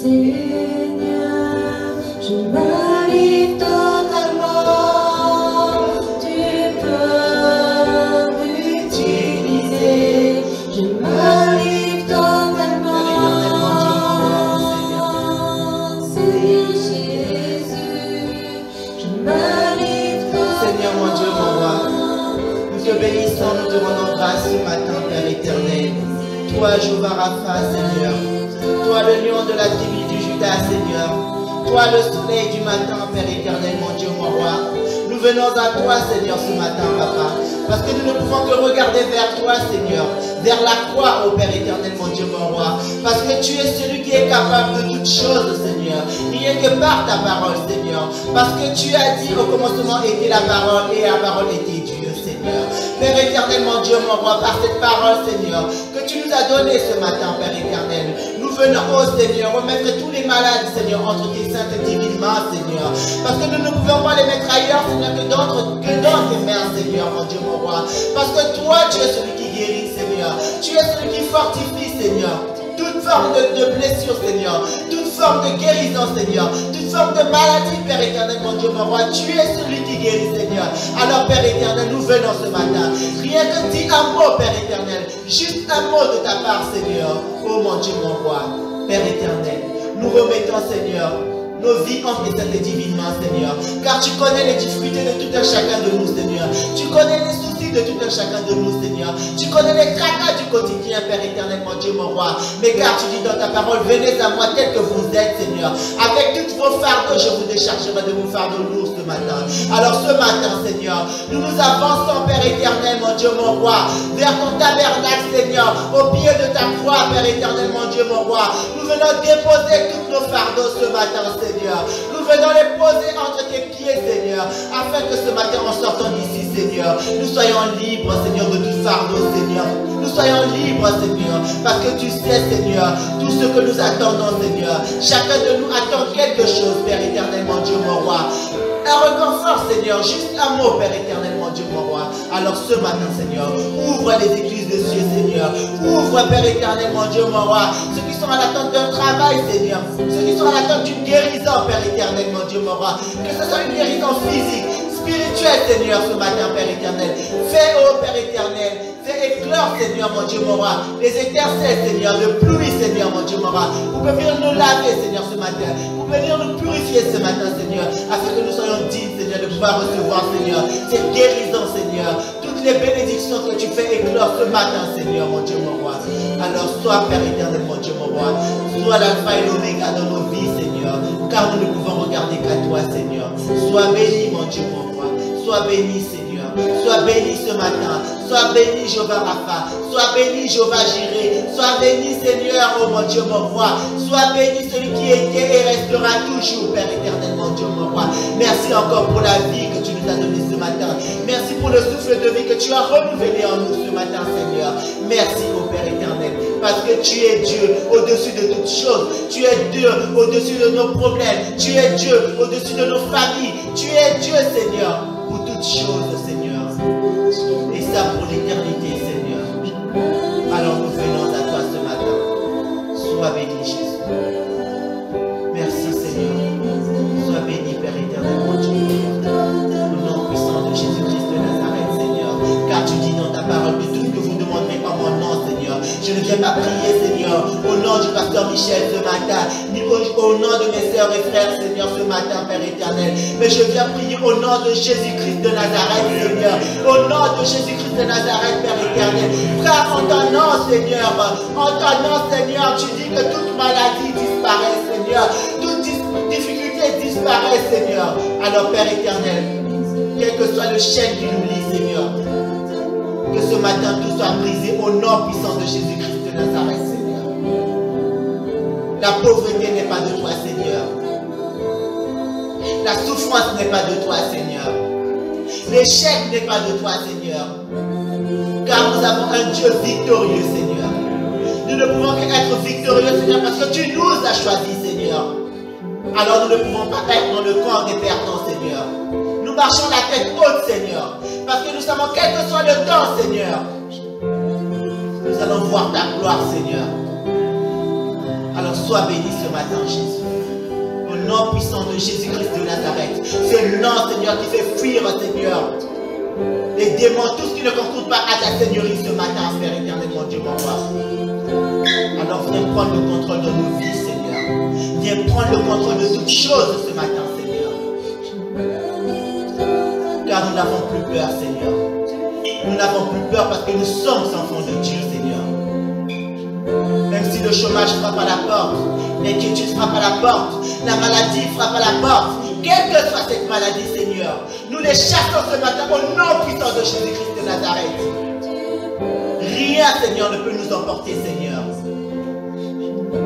Seigneur, je me livre totalement, tu peux m'utiliser, je me livre totalement, Seigneur Jésus, je me livre totalement. Seigneur mon Dieu, mon roi, nous te bénissons, nous te rendons grâce ce matin, Père éternel. Toi, Jéhovah Rapha, Seigneur. Toi, le lion de la tribu du Judas, Seigneur. Toi, le soleil du matin, Père éternel, mon Dieu, mon roi. Nous venons à toi, Seigneur, ce matin, Papa. Parce que nous ne pouvons que regarder vers toi, Seigneur. Vers la croix, ô Père éternel, mon Dieu, mon roi. Parce que tu es celui qui est capable de toutes choses, Seigneur. Rien que par ta parole, Seigneur. Parce que tu as dit, au commencement était la parole et la parole était Dieu, Seigneur. Père éternel, mon Dieu, mon roi, par cette parole, Seigneur, que tu nous as donné ce matin, Père éternel. Nous venons, ô Seigneur, remettre tous les malades, Seigneur, entre tes saintes et divines mains, Seigneur. Parce que nous ne pouvons pas les mettre ailleurs, Seigneur, que dans tes mains, Seigneur, mon Dieu, mon roi. Parce que toi, tu es celui qui guérit, Seigneur. Tu es celui qui fortifie, Seigneur. Toute forme de blessure, Seigneur. Toute forme de guérison, Seigneur. Toute forme de maladie, Père éternel, mon Dieu, mon roi. Tu es celui qui guérit, Seigneur. Alors, Père éternel, nous venons ce matin. Rien que dis un mot, Père éternel. Juste un mot de ta part, Seigneur. Oh, mon Dieu, mon roi. Père éternel, nous remettons, Seigneur, nos vies empruntent divinement, Seigneur. Car tu connais les difficultés de tout un chacun de nous, Seigneur. Tu connais les soucis de tout un chacun de nous, Seigneur. Tu connais les tracas du quotidien, Père éternel, mon Dieu, mon roi. Mais car tu dis dans ta parole, venez à moi tel que vous êtes, Seigneur. Avec tous vos fardeaux, je vous déchargerai de vos fardeaux lourds ce matin. Alors ce matin, Seigneur, nous nous avançons, Père éternel, mon Dieu, mon roi, vers ton tabernacle, Seigneur, au pied de ta croix, Père éternel, mon Dieu, mon roi. Nous venons déposer tous nos fardeaux ce matin, Seigneur. Nous venons les poser entre tes pieds, Seigneur, afin que ce matin, en sortant d'ici, Seigneur, nous soyons libres, Seigneur, de tout fardeau, Seigneur. Nous soyons libres, Seigneur, parce que tu sais, Seigneur, tout ce que nous attendons, Seigneur. Chacun de nous attend quelque chose, Père éternel, mon Dieu, mon roi. Un réconfort, Seigneur, juste un mot, Père éternel, mon Dieu, mon roi. Alors ce matin, Seigneur, ouvre les églises de cieux, Seigneur. Ouvre, Père éternel, mon Dieu, mon roi. Ceux qui sont à l'attente d'un travail, Seigneur. Ceux qui sont à l'attente d'une guérison, Père éternel, mon Dieu, mon roi. Que ce soit une guérison physique, spirituelle, Seigneur, ce matin, Père éternel. Fais, ô Père éternel, fais éclore, Seigneur, mon Dieu, mon roi, les étincelles, Seigneur, de pluie, Seigneur, mon Dieu, mon roi. Vous pouvez venir nous laver, Seigneur, ce matin. Vous pouvez venir nous purifier ce matin, Seigneur, afin que nous soyons dignes, Seigneur, de pouvoir recevoir, Seigneur, cette guérison, Seigneur. Toutes les bénédictions que tu fais éclore ce matin, Seigneur, mon Dieu, mon roi. Alors, sois, Père éternel, mon Dieu, mon roi. Sois l'alpha et l'oméga dans nos vies, Seigneur, car nous ne pouvons regarder qu'à toi, Seigneur. Sois béni, mon Dieu, mon roi. Sois béni, Seigneur. Sois béni ce matin. Sois béni, Jéhovah Rapha. Sois béni, Jéhovah Jireh. Sois béni, Seigneur, oh mon Dieu, mon roi. Sois béni celui qui était et restera toujours, Père éternel, mon Dieu, mon roi. Merci encore pour la vie que tu nous as donnée ce matin. Merci pour le souffle de vie que tu as renouvelé en nous ce matin, Seigneur. Merci, oh Père éternel, parce que tu es Dieu au-dessus de toutes choses. Tu es Dieu au-dessus de nos problèmes. Tu es Dieu au-dessus de nos familles. Tu es Dieu, Seigneur, pour toutes choses, Seigneur. Et ça pour l'éternité, Seigneur. Alors nous venons à toi ce matin. Sois béni, Jésus. Merci, Seigneur. Sois béni, Père éternel, mon Dieu. Au nom puissant de Jésus-Christ de Nazareth, Seigneur. Car tu dis dans ta parole que tout ce que vous demanderez en mon nom, Seigneur. Je ne viens pas prier, Seigneur, au nom du pasteur Michel ce matin, ni au nom de mes sœurs et frères, Seigneur, ce matin, Père éternel. Mais je viens prier au nom de Jésus-Christ de Nazareth, Seigneur. Au nom de Jésus-Christ de Nazareth, Père éternel. Frère, en ton nom, Seigneur, en ton nom, Seigneur, tu dis que toute maladie disparaît, Seigneur. Toute difficulté disparaît, Seigneur. Alors, Père éternel, quel que soit le chêne qui nous lie, Seigneur, que ce matin tout soit brisé au nom puissant de Jésus-Christ de Nazareth, Seigneur. La pauvreté n'est pas de toi, Seigneur. La souffrance n'est pas de toi, Seigneur. L'échec n'est pas de toi, Seigneur. Car nous avons un Dieu victorieux, Seigneur. Nous ne pouvons qu'être victorieux, Seigneur, parce que tu nous as choisis, Seigneur. Alors nous ne pouvons pas être dans le camp des perdants, Seigneur. Nous marchons la tête haute, Seigneur. Parce que nous savons, quel que soit le temps, Seigneur, nous allons voir ta gloire, Seigneur. Alors sois béni ce matin, Jésus. Au nom puissant de Jésus-Christ de Nazareth. C'est le nom, Seigneur, qui fait fuir, Seigneur, les démons, tout ce qui ne concourt pas à ta seigneurie ce matin, Père éternel, mon Dieu, mon roi. Alors viens prendre le contrôle de nos vies, Seigneur. Viens prendre le contrôle de toutes choses ce matin, Seigneur. Car nous n'avons plus peur, Seigneur. Nous n'avons plus peur parce que nous sommes enfants de Dieu, Seigneur. Même si le chômage frappe à la porte, l'inquiétude frappe à la porte, la maladie frappe à la porte, quelle que soit cette maladie, Seigneur, nous les chassons ce matin au nom puissant de Jésus-Christ de Nazareth. Rien, Seigneur, ne peut nous emporter, Seigneur.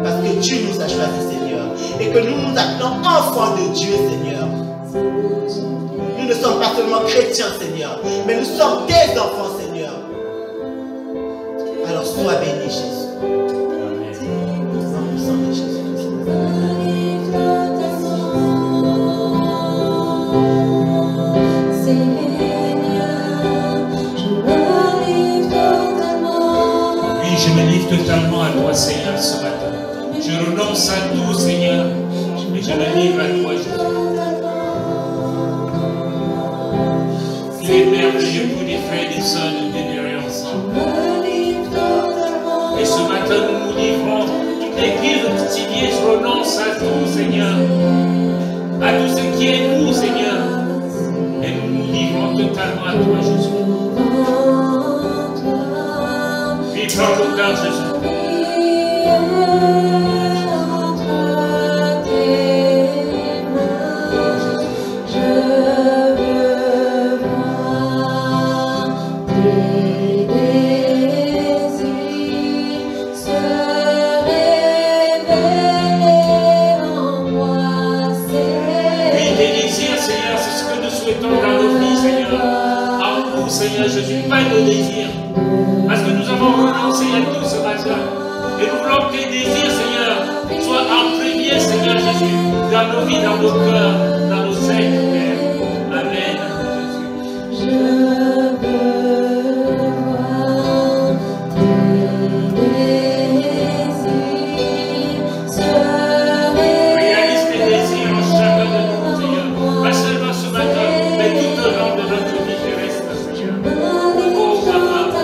Parce que Dieu nous a choisis, Seigneur. Et que nous nous appelons enfants de Dieu, Seigneur. Nous ne sommes pas seulement chrétiens, Seigneur, mais nous sommes tes enfants, Seigneur. Alors sois béni, Jésus. En puissant de Jésus. Oui, je me livre totalement à toi, Seigneur, ce matin. Je renonce à tout, Seigneur, et je me livre à toi, Jésus. Il est merveilleux pour des frères et des sœurs de demeurer ensemble. Et ce matin, nous nous livrons. Toute l'église de Pithiviers, je renonce à tout, Seigneur. Habite dans nos cœurs, Jésus. Seigneur Jésus, pas nos désirs. Parce que nous avons renoncé à tout ce matin. Et nous voulons que tes désirs, Seigneur, soient en premier, Seigneur Jésus, dans nos vies, dans nos cœurs, dans nos êtres, Père. Amen. Réalise tes désirs en chacun de nous, Seigneur. Pas seulement ce matin, mais tout au long de notre vie terrestre, Seigneur. Oh, Papa.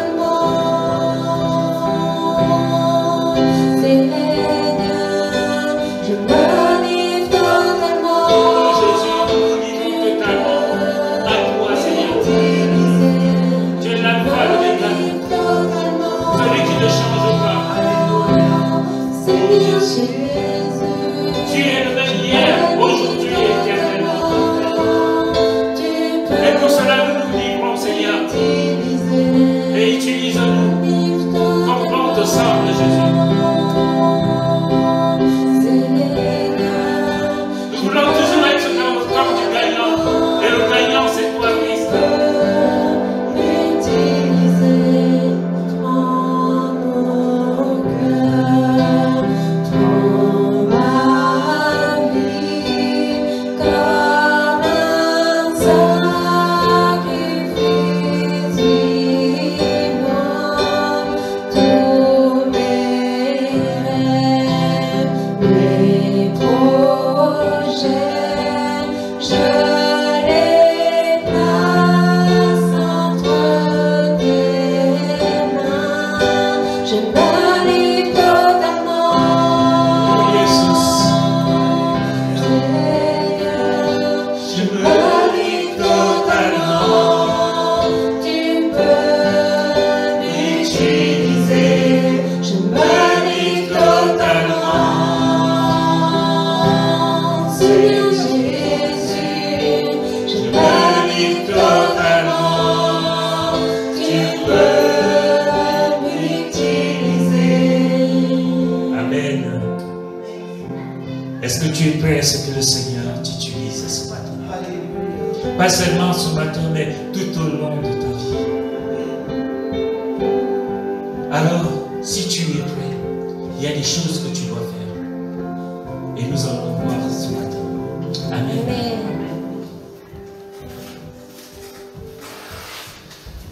Tu es le même hier, aujourd'hui et éternellement. Et pour cela, nous nous livrons, Seigneur. Et utilise-nous comme bon te semble, Jésus. Nous voulons toujours être dans le corps du gagnant. Et le gagnant, c'est toi, Christ. Est-ce que tu es prêt à ce que le Seigneur t'utilise ce matin? Pas seulement ce matin, mais tout au long de ta vie. Alors, si tu es prêt, il y a des choses que tu dois faire. Et nous allons voir ce matin. Amen.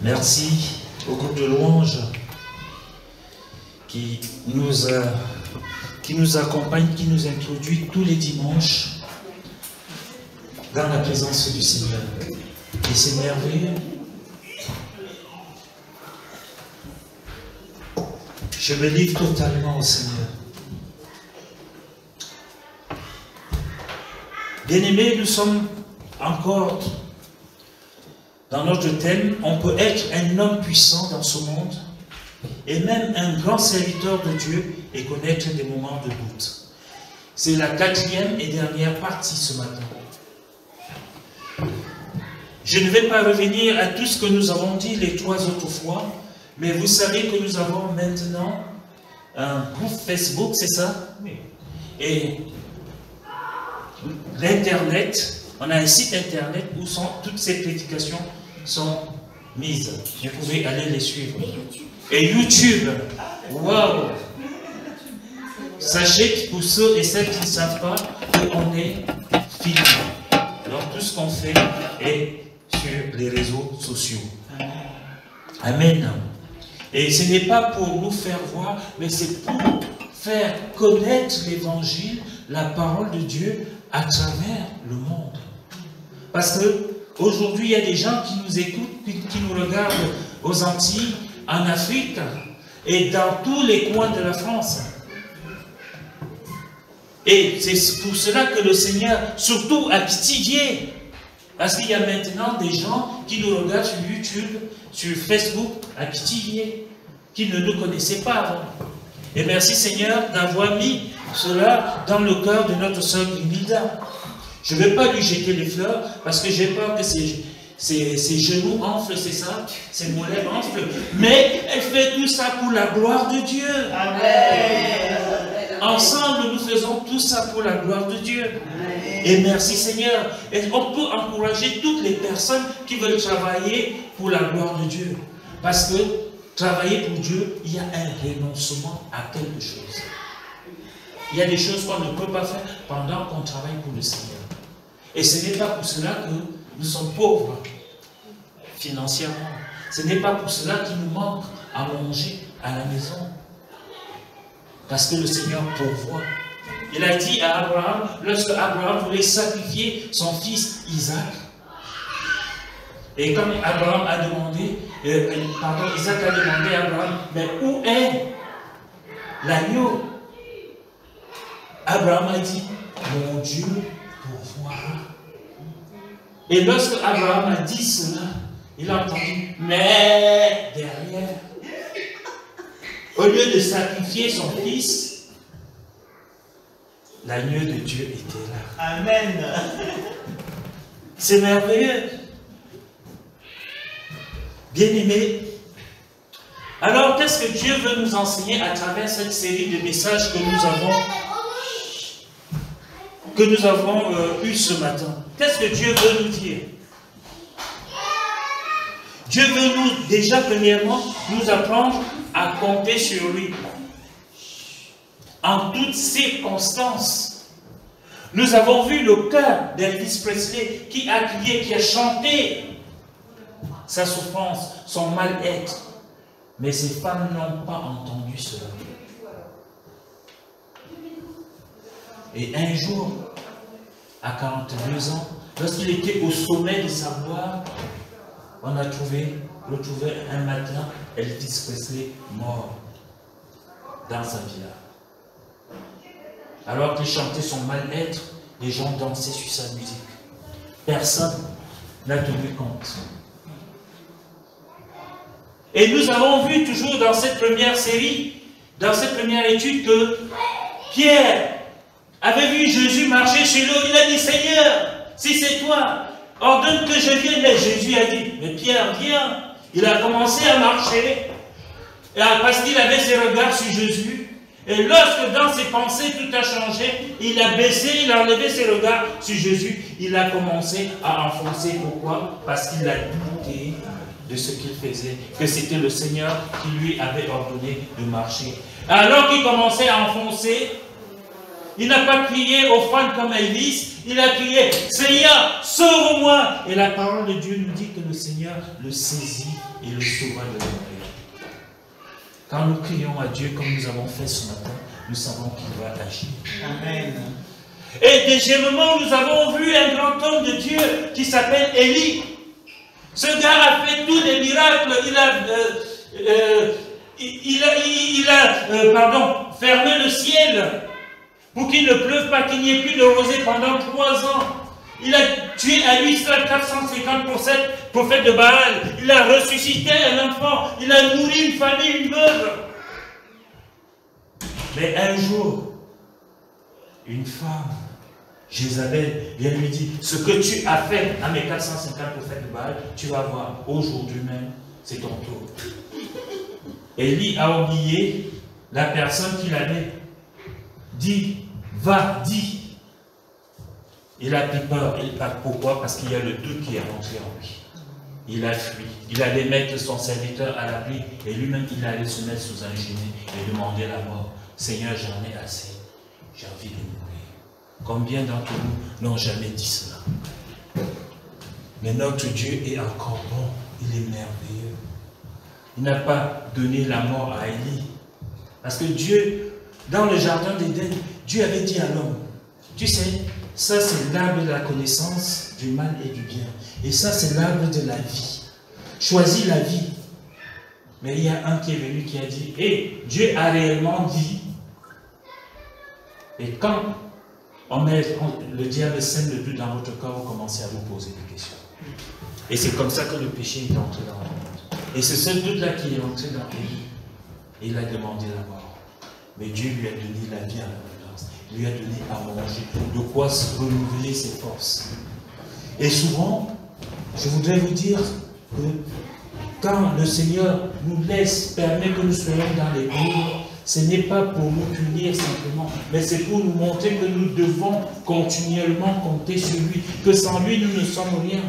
Merci au groupe de louanges qui nous accompagne, qui nous introduit tous les dimanches dans la présence du Seigneur. Et c'est merveilleux. Je me livre totalement au Seigneur. Bien-aimés, nous sommes encore dans notre thème. On peut être un homme puissant dans ce monde et même un grand serviteur de Dieu et connaître des moments de doute. C'est la 4e et dernière partie ce matin. Je ne vais pas revenir à tout ce que nous avons dit les 3 autres fois, mais vous savez que nous avons maintenant un groupe Facebook, c'est ça? Et l'Internet, on a un site Internet où toutes ces prédications sont mises. Vous pouvez aller les suivre. Et YouTube, waouh! Sachez que pour ceux et celles qui ne savent pas, qu'on est filmé. Donc tout ce qu'on fait est sur les réseaux sociaux. Amen. Et ce n'est pas pour nous faire voir, mais c'est pour faire connaître l'évangile, la parole de Dieu à travers le monde. Parce que aujourd'hui, il y a des gens qui nous écoutent, qui nous regardent aux Antilles, en Afrique et dans tous les coins de la France. Et c'est pour cela que le Seigneur, surtout à Pithiviers, parce qu'il y a maintenant des gens qui nous regardent sur YouTube, sur Facebook, à Pithiviers. qui ne nous connaissaient pas avant. Et merci Seigneur d'avoir mis cela dans le cœur de notre sœur Grimilda. Je ne vais pas lui jeter les fleurs parce que j'ai peur que ses genoux enflent, c'est ça, ses mollets enflent. Mais elle fait tout ça pour la gloire de Dieu. Amen. Ensemble, nous faisons tout ça pour la gloire de Dieu. Et merci Seigneur. Et on peut encourager toutes les personnes qui veulent travailler pour la gloire de Dieu. Parce que travailler pour Dieu, il y a un renoncement à quelque chose. Il y a des choses qu'on ne peut pas faire pendant qu'on travaille pour le Seigneur. Et ce n'est pas pour cela que nous sommes pauvres financièrement. Ce n'est pas pour cela qu'il nous manque à manger à la maison. Parce que le Seigneur pourvoit. Il a dit à Abraham, lorsque Abraham voulait sacrifier son fils Isaac, et comme Abraham a demandé, Isaac a demandé à Abraham, mais où est l'agneau? Abraham a dit, mon Dieu pourvoira. Et lorsque Abraham a dit cela, il a entendu, mais derrière, au lieu de sacrifier son fils, l'agneau de Dieu était là. Amen. C'est merveilleux. Bien-aimés, alors qu'est-ce que Dieu veut nous enseigner à travers cette série de messages que nous avons eu ce matin? Qu'est-ce que Dieu veut nous dire? Dieu veut nous, déjà premièrement, nous apprendre à compter sur lui. En toutes circonstances. Nous avons vu le cœur d'Elvis Presley qui a crié, qui a chanté sa souffrance, son mal-être. Mais ces femmes n'ont pas entendu cela. Et un jour, à 42 ans, lorsqu'il était au sommet de sa gloire, on a retrouvé un matin Elvis Presley mort dans un village. Alors qu'il chantait son mal-être, les gens dansaient sur sa musique. Personne n'a tenu compte. Et nous avons vu toujours dans cette première série, dans cette première étude, que Pierre avait vu Jésus marcher sur l'eau. Il a dit, Seigneur, si c'est toi, ordonne que je vienne. Mais Jésus a dit, mais Pierre, viens. Il a commencé à marcher, parce qu'il avait ses regards sur Jésus. Et lorsque dans ses pensées tout a changé, il a baissé, il a enlevé ses regards sur Jésus. Il a commencé à enfoncer. Pourquoi? Parce qu'il a douté de ce qu'il faisait, que c'était le Seigneur qui lui avait ordonné de marcher. Alors qu'il commençait à enfoncer, il n'a pas crié au fan comme Elvis, il a crié, Seigneur, sauve-moi. Et la parole de Dieu nous dit que le Seigneur le saisit et le sauva de la mort. Quand nous crions à Dieu comme nous avons fait ce matin, nous savons qu'il va agir. Amen. Et deuxièmement, nous avons vu un grand homme de Dieu qui s'appelle Élie. Ce gars a fait tous les miracles. Il a fermé le ciel pour qu'il ne pleuve pas, qu'il n'y ait plus de rosée pendant 3 ans. Il a tué à lui seul 450 prophètes de Baal. Il a ressuscité un enfant. Il a nourri une famille, une veuve. Mais un jour, une femme, Jézabel, vient lui dire, ce que tu as fait à mes 450 prophètes de Baal, tu vas voir, aujourd'hui même, c'est ton tour. Élie a oublié la personne qui l'avait dit, va, dis. Il a pris peur. Pourquoi? Parce qu'il y a le doute qui est rentré en lui. Il a fui. Il allait mettre son serviteur à l'abri et lui-même, il allait se mettre sous un genou et demander la mort. Seigneur, j'en ai assez. J'ai envie de mourir. Combien d'entre nous n'ont jamais dit cela? Mais notre Dieu est encore bon. Il est merveilleux. Il n'a pas donné la mort à Élie. Parce que Dieu, dans le jardin d'Éden, Dieu avait dit à l'homme, tu sais, ça c'est l'arbre de la connaissance du mal et du bien. Et ça c'est l'arbre de la vie. Choisis la vie. Mais il y a un qui est venu qui a dit, hé, Dieu a réellement dit. Et quand le diable sème le doute dans votre cœur, vous commencez à vous poser des questions. Et c'est comme ça que le péché est entré dans le monde. Et c'est ce doute-là qui est entré dans Élie. Et il a demandé la mort. Mais Dieu lui a donné la vie à l'abondance. Il lui a donné à manger, de quoi se renouveler ses forces. Et souvent, je voudrais vous dire que quand le Seigneur nous laisse, permet que nous soyons dans les jours, ce n'est pas pour nous punir simplement, mais c'est pour nous montrer que nous devons continuellement compter sur lui, que sans lui, nous ne sommes rien.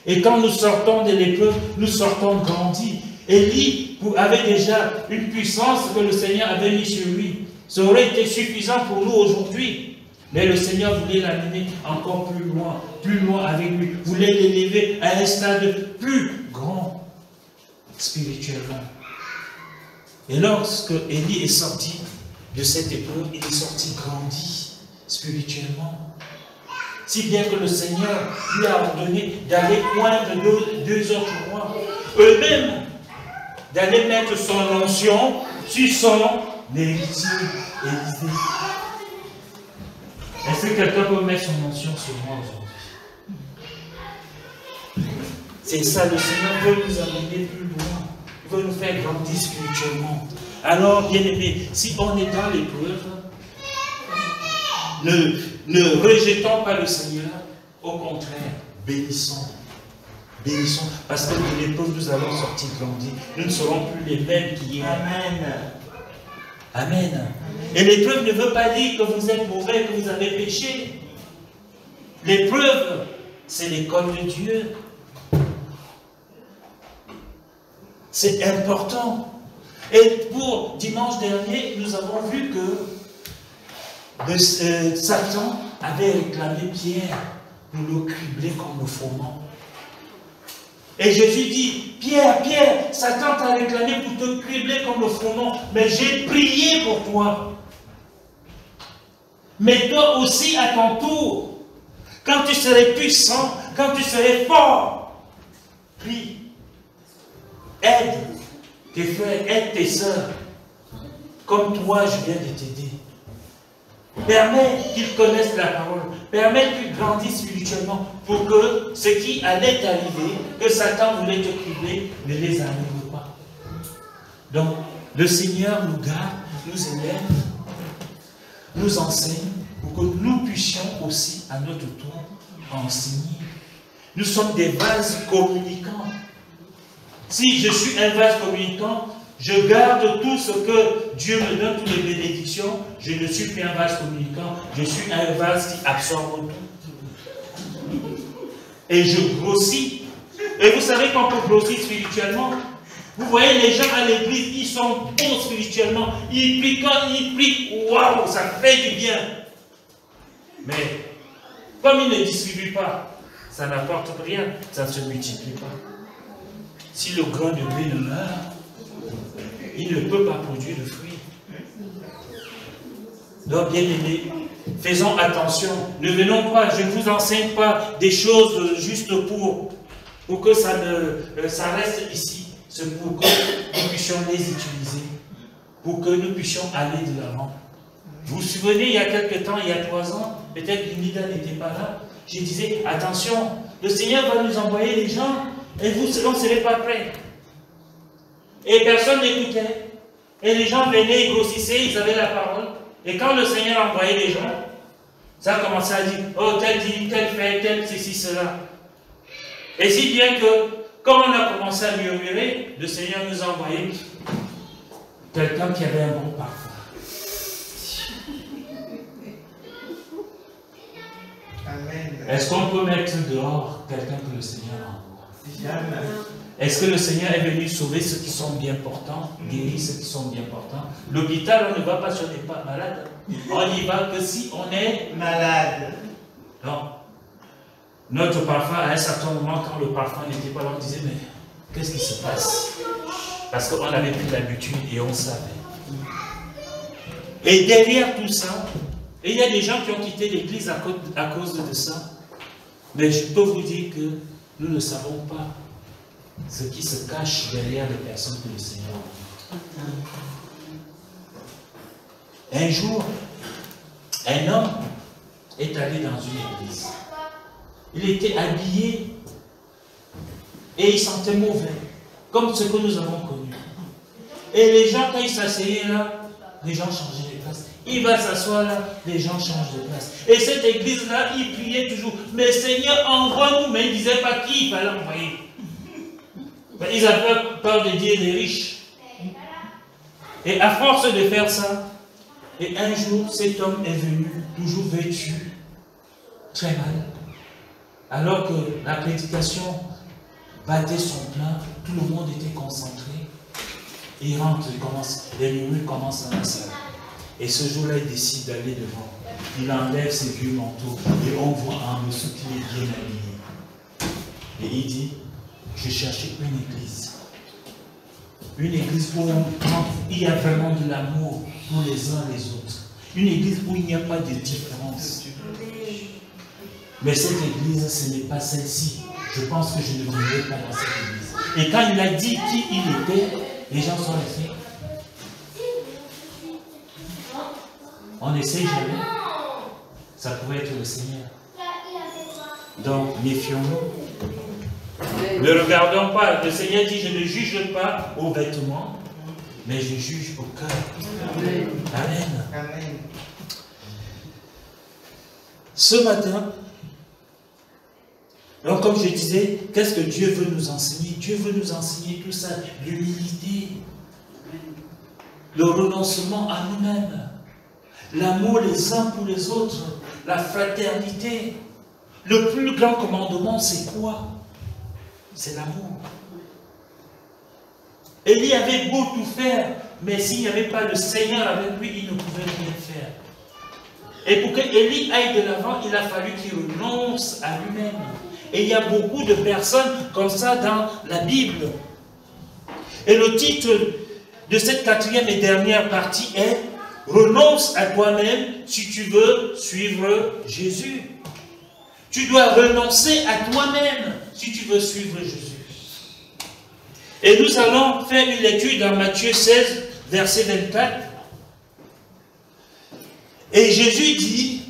Et quand nous sortons de l'épreuve, nous sortons grandis. Élie avait déjà une puissance que le Seigneur avait mis sur lui. Ça aurait été suffisant pour nous aujourd'hui. Mais le Seigneur voulait l'amener encore plus loin avec lui. Voulait l'élever à un stade plus grand spirituellement. Et lorsque Élie est sorti de cette épreuve, il est sorti grandi spirituellement. Si bien que le Seigneur lui a ordonné d'aller poindre deux autres rois. Eux-mêmes, d'aller mettre son onction sur son héritier Élisée. Est-ce que quelqu'un peut mettre son onction sur moi aujourd'hui? C'est ça, le Seigneur veut nous amener plus loin. Il veut nous faire grandir spirituellement. Alors, bien aimé, si on est dans l'épreuve, ne rejetons pas le Seigneur. Au contraire, bénissons. Bénissons, parce que de l'épreuve, nous allons sortir grandis. Nous ne serons plus les mêmes qu'hier. Amen. Amen. Et l'épreuve ne veut pas dire que vous êtes mauvais, que vous avez péché. L'épreuve, c'est l'école de Dieu. C'est important. Et pour dimanche dernier, nous avons vu que Satan avait réclamé Pierre pour le cribler comme le froment. Et Jésus dit, Pierre, Satan t'a réclamé pour te cribler comme le froment, mais j'ai prié pour toi. Mais toi aussi, à ton tour, quand tu serais puissant, quand tu serais fort, prie, aide tes frères, aide tes sœurs, comme toi, je viens de t'aider. Permets qu'ils connaissent la parole. Permets qu'ils grandissent spirituellement pour que ce qui allait arriver, que Satan voulait te cribler, ne les arrive pas. Donc, le Seigneur nous garde, nous élève, nous enseigne pour que nous puissions aussi, à notre tour, enseigner. Nous sommes des vases communicants. Si je suis un vase communicant, je garde tout ce que Dieu me donne, toutes les bénédictions. Je ne suis plus un vase communicant, je suis un vase qui absorbe tout. Et je grossis. Et vous savez qu'on peut grossir spirituellement. Vous voyez les gens à l'église, ils sont bons spirituellement. Ils prient quand ils prient, waouh, ça fait du bien. Mais comme ils ne distribuent pas, ça n'apporte rien, ça ne se multiplie pas. Si le grain de blé ne meurt, il ne peut pas produire de fruits. Donc, bien aimés, faisons attention. Ne venons pas, je ne vous enseigne pas des choses juste pour que ça reste ici. C'est pour que nous puissions les utiliser, pour que nous puissions aller de l'avant. Vous vous souvenez, il y a quelque temps, il y a 3 ans, peut-être Linda n'était pas là, je disais, attention, le Seigneur va nous envoyer les gens, et vous, on ne serait pas prêts. Et personne n'écoutait. Et les gens venaient, ils grossissaient, ils avaient la parole. Et quand le Seigneur envoyait les gens, ça a commencé à dire, oh, tel dit, tel fait, tel ceci, cela. Et si bien que, quand on a commencé à murmurer, le Seigneur nous a envoyé quelqu'un qui avait un bon parfum. Est-ce qu'on peut mettre dehors quelqu'un que le Seigneur envoie? Jamais. Est-ce que le Seigneur est venu sauver ceux qui sont bien portants, guérir ceux qui sont bien portants? L'hôpital, on ne va pas si on n'est pas malade. On n'y va que si on est malade. Non. Notre parfum, à un certain moment, quand le parfum n'était pas là, on disait, mais qu'est-ce qui se passe? Parce qu'on avait pris l'habitude et on savait. Et derrière tout ça, et il y a des gens qui ont quitté l'église à cause de ça. Mais je peux vous dire que nous ne savons pas ce qui se cache derrière les personnes que le Seigneur a. Un jour, un homme est allé dans une église. Il était habillé et il sentait mauvais, comme ce que nous avons connu. Et les gens, quand ils s'asseyaient là, les gens changeaient de place. Il va s'asseoir là, les gens changent de place. Et cette église-là, ils priaient toujours. Mais Seigneur, envoie-nous. Mais ils ne disaient pas qui il fallait envoyer. Ils avaient peur de dire les riches. Et à force de faire ça, et un jour, cet homme est venu, toujours vêtu, très mal. Alors que la prédication battait son plein, tout le monde était concentré. Il rentre, les murmures commencent dans la salle. Et ce jour-là, il décide d'aller devant. Il enlève ses vieux manteaux et on voit en dessous qu'il est bien habillé. Et il dit, je cherchais une église. Une église où il y a vraiment de l'amour pour les uns et les autres. Une église où il n'y a pas de différence. Mais cette église, ce n'est pas celle-ci. Je pense que je ne vivrai pas dans cette église. Et quand il a dit qui il était, les gens sont restés. On n'essaye jamais. Ça pouvait être le Seigneur. Donc, méfions-nous. Ne regardons pas. Le Seigneur dit, je ne juge pas aux vêtements, mais je juge au cœur. Amen. Amen. Amen. Ce matin, donc comme je disais, qu'est-ce que Dieu veut nous enseigner? Dieu veut nous enseigner tout ça, l'humilité, le renoncement à nous-mêmes, l'amour les uns pour les autres, la fraternité. Le plus grand commandement, c'est quoi? C'est l'amour. Élie avait beau tout faire, mais s'il n'y avait pas le Seigneur avec lui, il ne pouvait rien faire. Et pour que Élie aille de l'avant, il a fallu qu'il renonce à lui-même. Et il y a beaucoup de personnes comme ça dans la Bible. Et le titre de cette quatrième et dernière partie est « Renonce à toi-même si tu veux suivre Jésus ». Tu dois renoncer à toi-même si tu veux suivre Jésus. Et nous allons faire une lecture dans Matthieu 16, verset 24. Et Jésus dit,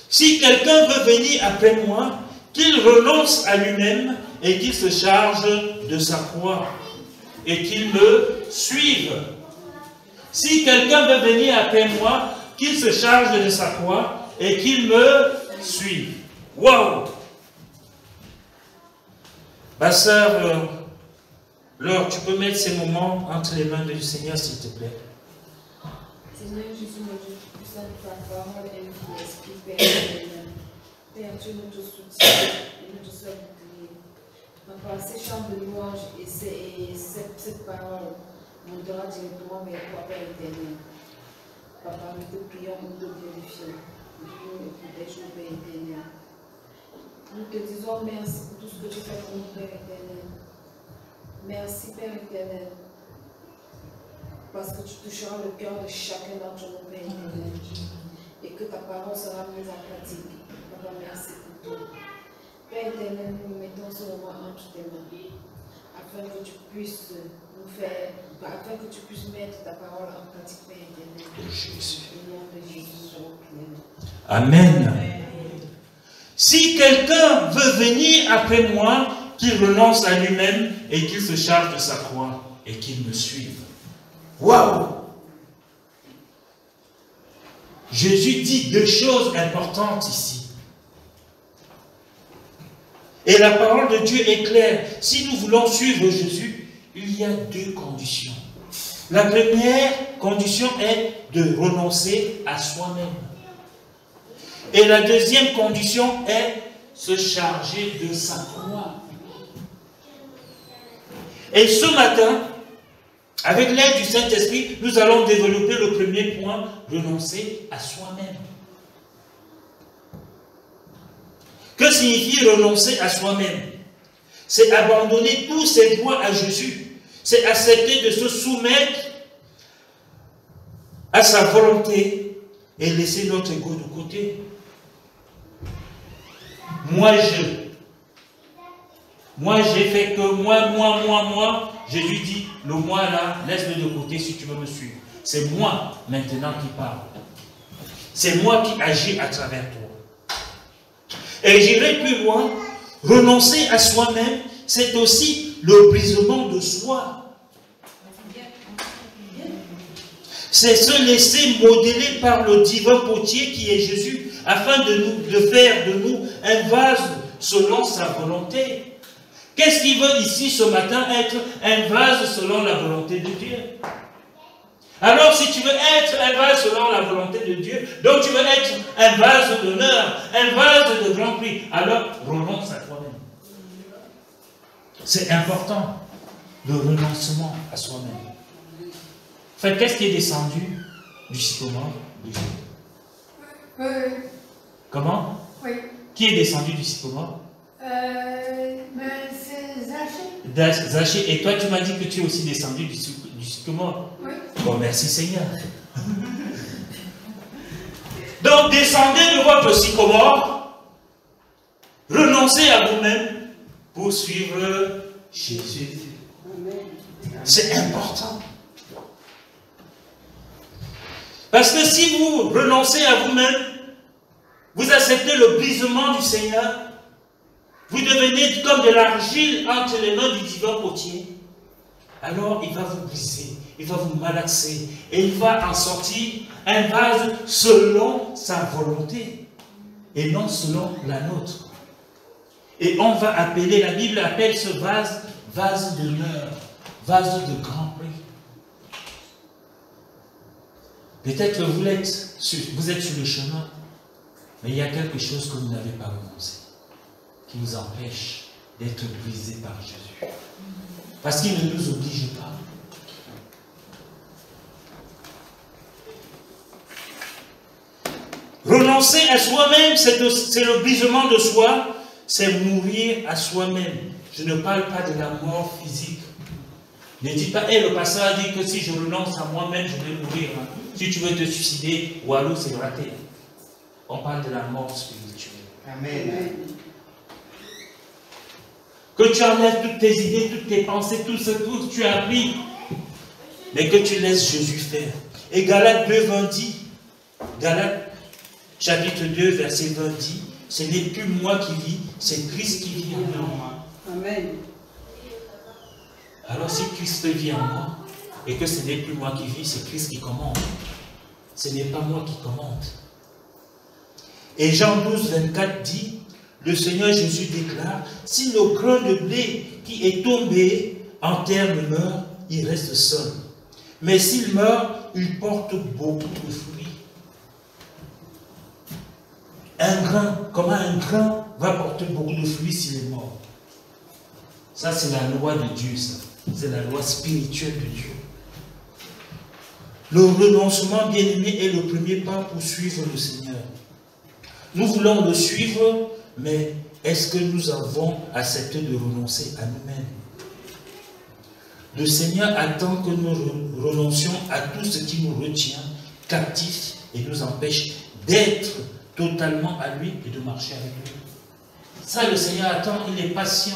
si quelqu'un veut venir après moi, qu'il renonce à lui-même et qu'il se charge de sa croix et qu'il me suive. Si quelqu'un veut venir après moi, qu'il se charge de sa croix et qu'il me suive. Waouh! Ma sœur, Laure, tu peux mettre ces moments entre les mains du Seigneur, s'il te plaît. Seigneur Jésus, mon Dieu, tu sens ta parole et notre esprit, Père. Père, tu nous te soutiens et nous te sommes boucliers. Papa, ces chants de louange et cette parole montera directement vers toi, Père éternel. Papa, nous te prions, nous te glorifions. Nous te protèges, Père éternel. Nous te disons merci pour tout ce que tu fais pour nous, Père éternel. Merci, Père éternel. Parce que tu toucheras le cœur de chacun d'entre nous, Père éternel. Et que ta parole sera mise en pratique. Papa, merci pour tout. Père éternel, nous mettons ce moment entre tes mains. Afin que tu puisses nous faire, afin que tu puisses mettre ta parole en pratique, Père éternel. Au nom de Jésus, Amen. Si quelqu'un veut venir après moi, qu'il renonce à lui-même et qu'il se charge de sa croix et qu'il me suive. Waouh! Jésus dit deux choses importantes ici. Et la parole de Dieu est claire. Si nous voulons suivre Jésus, il y a deux conditions. La première condition est de renoncer à soi-même. Et la deuxième condition est se charger de sa croix. Et ce matin, avec l'aide du Saint-Esprit, nous allons développer le premier point, renoncer à soi-même. Que signifie renoncer à soi-même? C'est abandonner tous ses droits à Jésus. C'est accepter de se soumettre à sa volonté et laisser notre ego de côté. Moi, j'ai fait que moi. Jésus dit, le moi là, laisse-le de côté si tu veux me suivre. C'est moi maintenant qui parle. C'est moi qui agis à travers toi. Et j'irai plus loin, renoncer à soi-même, c'est aussi le brisement de soi. C'est se laisser modeler par le divin potier qui est Jésus, afin de faire de nous un vase selon sa volonté. Qu'est-ce qu'il veut ici ce matin? Être un vase selon la volonté de Dieu. Alors si tu veux être un vase selon la volonté de Dieu, donc tu veux être un vase d'honneur, un vase de grand prix, alors renonce à toi-même. C'est important, le renoncement à soi-même. En fait, qu'est-ce qui est descendu du sycomore? Oui. Comment? Oui. Qui est descendu du sycomore? C'est Zachée. Zachée. Et toi, tu m'as dit que tu es aussi descendu du sycomore? Oui. Bon, merci Seigneur. Donc, descendez de votre sycomore, renoncez à vous-même pour suivre Jésus. C'est important. Parce que si vous renoncez à vous-même, vous acceptez le brisement du Seigneur, vous devenez comme de l'argile entre les mains du divin potier, alors il va vous briser, il va vous malaxer, et il va en sortir un vase selon sa volonté, et non selon la nôtre. Et on va appeler, la Bible appelle ce vase, vase d'honneur, vase de grand prix. Peut-être que vous êtes sur le chemin, mais il y a quelque chose que vous n'avez pas renoncé, qui vous empêche d'être brisé par Jésus. Parce qu'il ne nous oblige pas. Renoncer à soi-même, c'est le brisement de soi, c'est mourir à soi-même. Je ne parle pas de la mort physique. Ne dis pas, le pasteur a dit que si je renonce à moi-même, je vais mourir. Hein. Si tu veux te suicider, ou alors c'est raté. On parle de la mort spirituelle. Amen. Que tu enlèves toutes tes idées, toutes tes pensées, tout ce que tu as appris, mais que tu laisses Jésus faire. Et Galates 2, 20 dit, Galates chapitre 2, verset 20 dit, ce n'est plus moi qui vis, c'est Christ qui vit en moi. Amen. Alors si Christ vit en moi, et que ce n'est plus moi qui vis, c'est Christ qui commande. Ce n'est pas moi qui commande. Et Jean 12, 24 dit, le Seigneur Jésus déclare, si le grain de blé qui est tombé en terre meurt, il reste seul. Mais s'il meurt, il porte beaucoup de fruits. Un grain, comment un grain va porter beaucoup de fruits s'il est mort? Ça, c'est la loi de Dieu, ça. C'est la loi spirituelle de Dieu. Le renoncement, bien-aimé, est le premier pas pour suivre le Seigneur. Nous voulons le suivre, mais est-ce que nous avons accepté de renoncer à nous-mêmes? Le Seigneur attend que nous renoncions à tout ce qui nous retient captifs et nous empêche d'être totalement à lui et de marcher avec lui. Ça, le Seigneur attend, il est patient.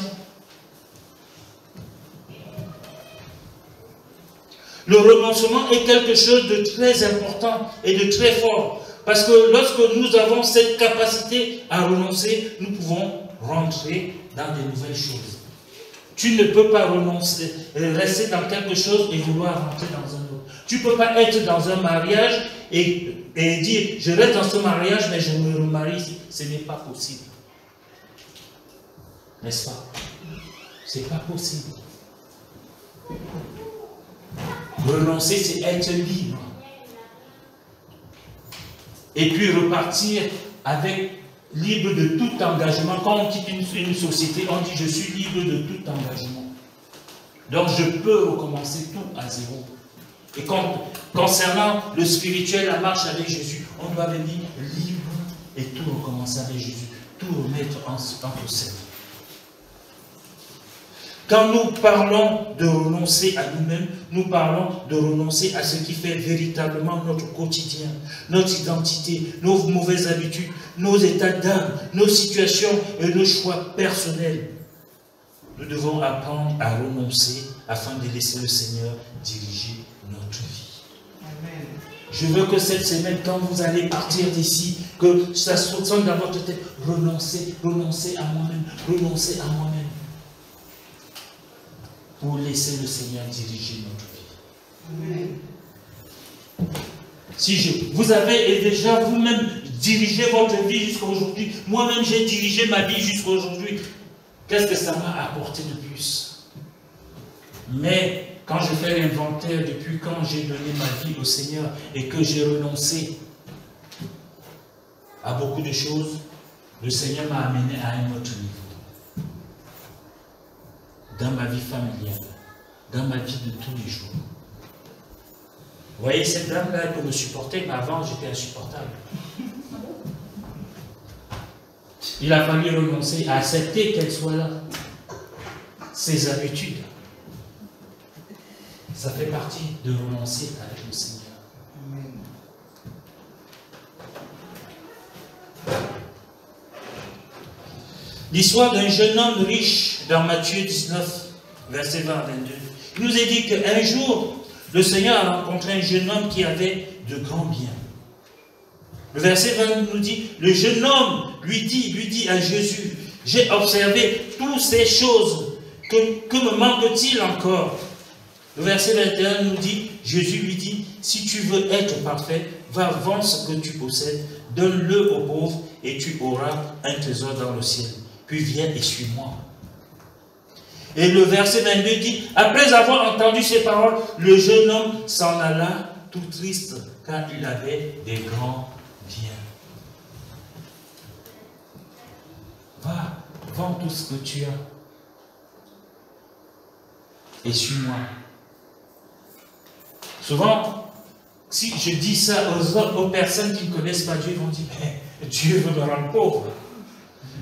Le renoncement est quelque chose de très important et de très fort. Parce que lorsque nous avons cette capacité à renoncer, nous pouvons rentrer dans de nouvelles choses. Tu ne peux pas renoncer, rester dans quelque chose et vouloir rentrer dans un autre. Tu ne peux pas être dans un mariage et dire, je reste dans ce mariage, mais je me remarie. Ce n'est pas possible. N'est-ce pas? Ce n'est pas possible. Renoncer, c'est être libre. Et puis repartir avec libre de tout engagement. Quand on quitte une société, on dit je suis libre de tout engagement. Donc je peux recommencer tout à zéro. Et concernant le spirituel, la marche avec Jésus, on doit venir libre et tout recommencer avec Jésus. Tout remettre en scène. Quand nous parlons de renoncer à nous-mêmes, nous parlons de renoncer à ce qui fait véritablement notre quotidien, notre identité, nos mauvaises habitudes, nos états d'âme, nos situations et nos choix personnels. Nous devons apprendre à renoncer afin de laisser le Seigneur diriger notre vie. Amen. Je veux que cette semaine, quand vous allez partir d'ici, que ça sonne dans votre tête, renoncer à moi-même, renoncer à moi-même. Pour laisser le Seigneur diriger notre vie. Amen. Vous avez déjà vous-même dirigé votre vie jusqu'à aujourd'hui. Moi-même, j'ai dirigé ma vie jusqu'à aujourd'hui. Qu'est-ce que ça m'a apporté de plus? Mais quand je fais l'inventaire depuis quand j'ai donné ma vie au Seigneur et que j'ai renoncé à beaucoup de choses, le Seigneur m'a amené à un autre niveau. Dans ma vie familiale, dans ma vie de tous les jours. Vous voyez, cette dame-là, elle peut me supporter, mais avant, j'étais insupportable. Il a fallu renoncer à accepter qu'elle soit là. Ses habitudes. Ça fait partie de renoncer avec le Seigneur. L'histoire d'un jeune homme riche dans Matthieu 19, verset 20 à 22. Il nous est dit qu'un jour, le Seigneur a rencontré un jeune homme qui avait de grands biens. Le verset 20 nous dit, le jeune homme lui dit à Jésus, j'ai observé toutes ces choses, que me manque-t-il encore? Le verset 21 nous dit, Jésus lui dit, si tu veux être parfait, va vendre ce que tu possèdes, donne-le aux pauvres et tu auras un trésor dans le ciel. Puis viens et suis-moi. Et le verset 22 dit, après avoir entendu ces paroles, le jeune homme s'en alla tout triste, car il avait des grands biens. Va, vends tout ce que tu as. Et suis-moi. Souvent, si je dis ça aux personnes qui ne connaissent pas Dieu, ils vont dire, mais Dieu veut me rendre pauvre.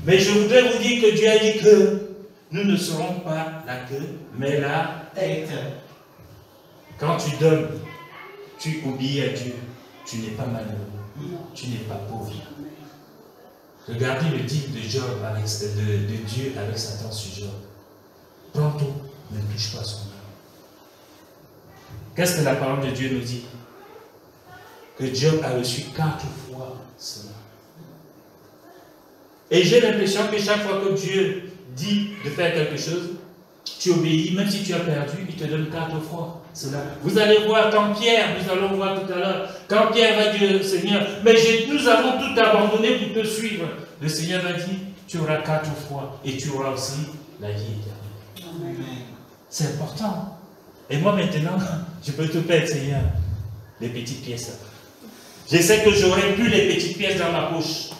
Mais je voudrais vous dire que Dieu a dit que nous ne serons pas la queue, mais la tête. Quand tu donnes, tu obéis à Dieu, tu n'es pas malheureux, tu n'es pas pauvre. Regardez le type de Job de Dieu avec Satan sur Job. Prends tout, mais ne touche pas son âme. Qu'est-ce que la parole de Dieu nous dit? Que Job a reçu 4 fois cela. Et j'ai l'impression que chaque fois que Dieu dit de faire quelque chose, tu obéis, même si tu as perdu, il te donne 4 fois cela. Vous allez voir quand Pierre, nous allons voir tout à l'heure, quand Pierre va dire au Seigneur, mais nous avons tout abandonné pour te suivre. Le Seigneur va dire, tu auras 4 fois et tu auras aussi la vie éternelle. C'est important. Et moi maintenant, je peux te perdre, Seigneur, les petites pièces. Je sais que j'aurai plus les petites pièces dans ma poche.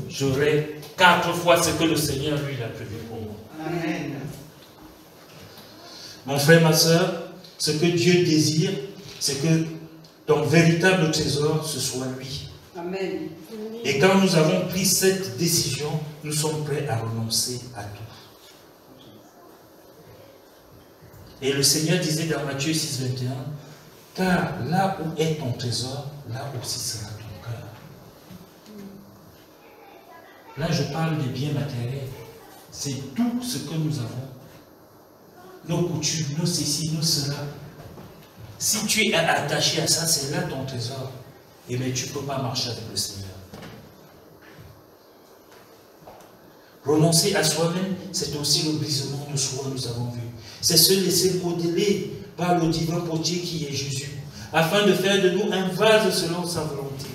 J'aurai 4 fois ce que le Seigneur, lui, a prévu pour moi. Amen. Mon frère, ma soeur, ce que Dieu désire, c'est que ton véritable trésor, ce soit lui. Amen. Et quand nous avons pris cette décision, nous sommes prêts à renoncer à tout. Et le Seigneur disait dans Matthieu 6, 21, car là où est ton trésor, là aussi sera ton cœur. Là, je parle des biens matériels. C'est tout ce que nous avons. Nos coutumes, nos ceci, nos cela. Si tu es attaché à ça, c'est là ton trésor. Et bien, tu ne peux pas marcher avec le Seigneur. Renoncer à soi-même, c'est aussi le brisement de soi, nous avons vu. C'est se laisser modeler par le divin portier qui est Jésus, afin de faire de nous un vase selon sa volonté.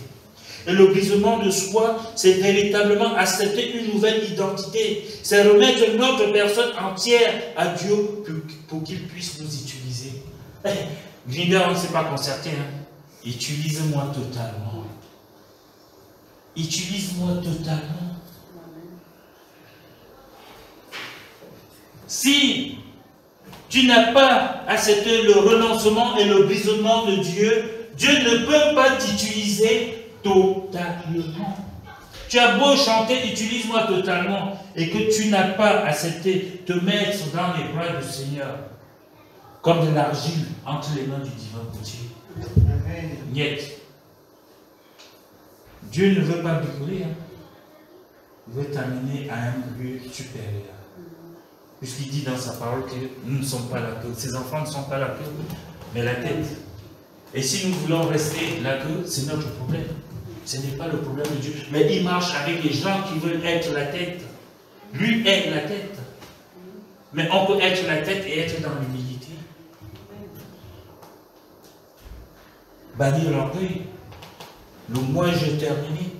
Et le brisement de soi, c'est véritablement accepter une nouvelle identité. C'est remettre notre personne entière à Dieu pour qu'il puisse nous utiliser. Grinder, on ne s'est pas concerté. Utilise-moi totalement. Utilise-moi totalement. Si tu n'as pas accepté le renoncement et le brisement de Dieu, Dieu ne peut pas t'utiliser totalement. Tu as beau chanter, utilise-moi totalement, et que tu n'as pas accepté te mettre dans les bras du Seigneur, comme de l'argile entre les mains du divin potier. Niet. Dieu ne veut pas bricoler, il veut t'amener à un lieu supérieur. Puisqu'il dit dans sa parole que nous ne sommes pas la queue, ses enfants ne sont pas la queue, mais la tête. Et si nous voulons rester la queue, c'est notre problème. Ce n'est pas le problème de Dieu. Mais il marche avec les gens qui veulent être la tête. Lui est la tête. Mais on peut être la tête et être dans l'humilité. bannir l'orgueil. Le moi je terminé.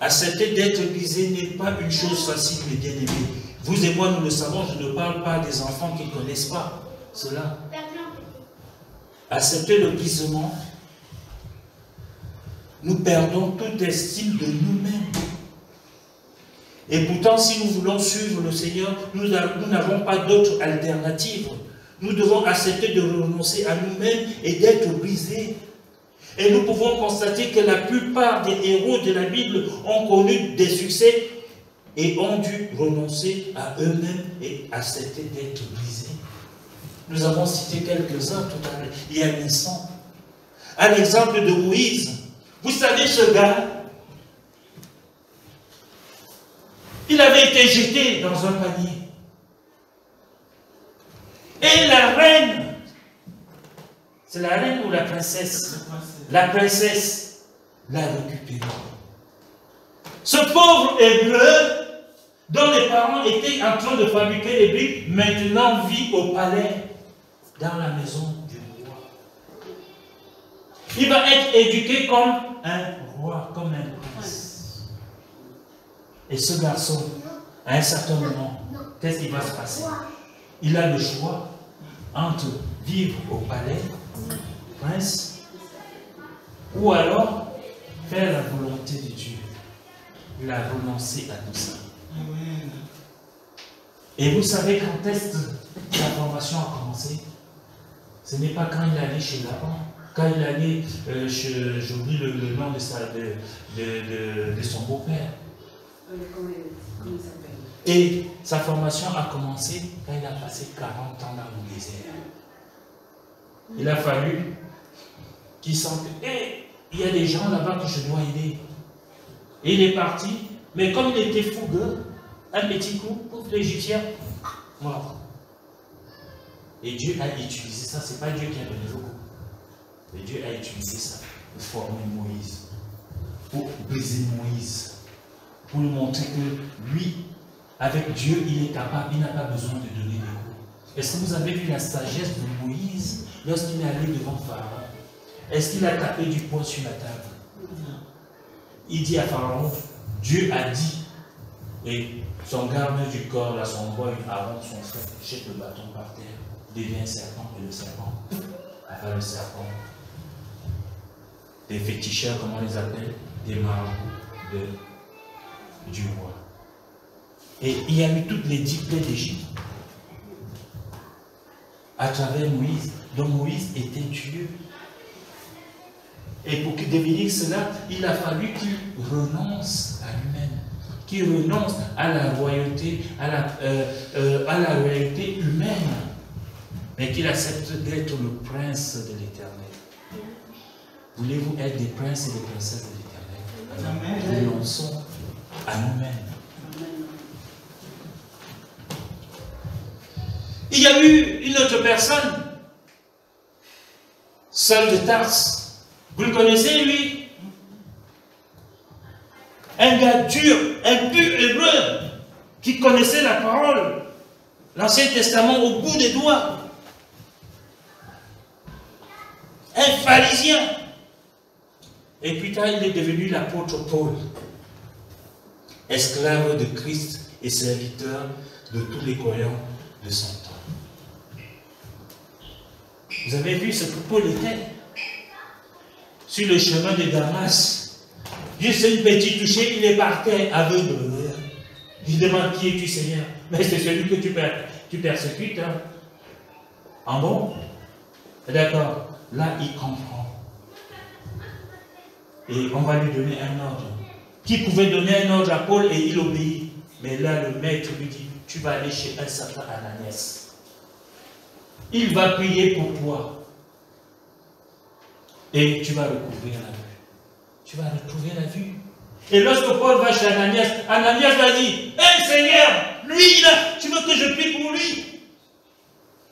Accepter d'être brisé n'est pas une chose facile, mes bien-aimés. Vous et moi, nous le savons, je ne parle pas des enfants qui ne connaissent pas cela. Accepter le brisement, nous perdons toute estime de nous-mêmes. Et pourtant, si nous voulons suivre le Seigneur, nous n'avons pas d'autre alternative. Nous devons accepter de renoncer à nous-mêmes et d'être brisés. Et nous pouvons constater que la plupart des héros de la Bible ont connu des succès et ont dû renoncer à eux-mêmes et accepter d'être brisés. Nous avons cité quelques-uns tout à l'heure, il y a un instant. Un exemple de Moïse. Vous savez, ce gars, il avait été jeté dans un panier. Et la reine, c'est la reine ou la princesse? La princesse l'a récupéré. Ce pauvre hébreu, dont les parents étaient en train de fabriquer les briques, maintenant vit au palais, dans la maison du roi. Il va être éduqué comme un roi, comme un prince. Et ce garçon, à un certain moment, qu'est-ce qui va se passer? Il a le choix entre vivre au palais, prince, ou alors faire la volonté de Dieu. Il a renoncé à tout ça. Et vous savez quand est-ce que la formation a commencé? Ce n'est pas quand il allait chez Laban, quand il allait, j'oublie le nom de son beau-père. Comment il s'appelle? Et sa formation a commencé quand il a passé 40 ans dans le désert. Il a fallu qu'il sente que il y a des gens là-bas que je dois aider. Et il est parti, mais comme il était fougueux, un petit coup, pour l'Égyptien, mort. Et Dieu a utilisé ça, c'est pas Dieu qui a donné le coup. Et Dieu a utilisé ça pour former Moïse, pour briser Moïse, pour lui montrer que lui, avec Dieu, il est capable, il n'a pas besoin de donner des coups. Est-ce que vous avez vu la sagesse de Moïse lorsqu'il est allé devant Pharaon? Est-ce qu'il a tapé du poing sur la table? Il dit à Pharaon, Dieu a dit, et son garde du corps, là, son boy, Aaron, son frère, jette le bâton par terre, devient un serpent, et le serpent, après le serpent, des féticheurs, comment on les appelle? Des marabouts du roi. Et il y a eu toutes les 10 plaies d'Égypte à travers Moïse, dont Moïse était Dieu. Et pour qu'il devienne cela, il a fallu qu'il renonce à lui-même, qu'il renonce à la royauté, à la royauté humaine, mais qu'il accepte d'être le prince de l'Éternel. Voulez-vous être des princes et des princesses de l'Éternel? Renonçons à nous-mêmes. Il y a eu une autre personne, Saul de Tarse. Vous le connaissez, lui? Un gars dur, un pur hébreu, qui connaissait la parole, l'Ancien Testament au bout des doigts. Un pharisien. Et plus tard, il est devenu l'apôtre Paul, esclave de Christ et serviteur de tous les croyants de son temps. Vous avez vu ce que Paul était sur le chemin de Damas. Juste une petite touchée, il est par terre aveugle. Il demande qui es-tu, Seigneur? Mais c'est celui que tu persécutes. Hein? En bon? D'accord. Là, il comprend. Et on va lui donner un ordre. Qui pouvait donner un ordre à Paul et il obéit? Mais là, le maître lui dit, tu vas aller chez un certain Ananias. Il va prier pour toi. Et tu vas recouvrir la vue. Tu vas retrouver la vue. Et lorsque Paul va chez Ananias, Ananias va dire, hé Seigneur, lui là, tu veux que je prie pour lui?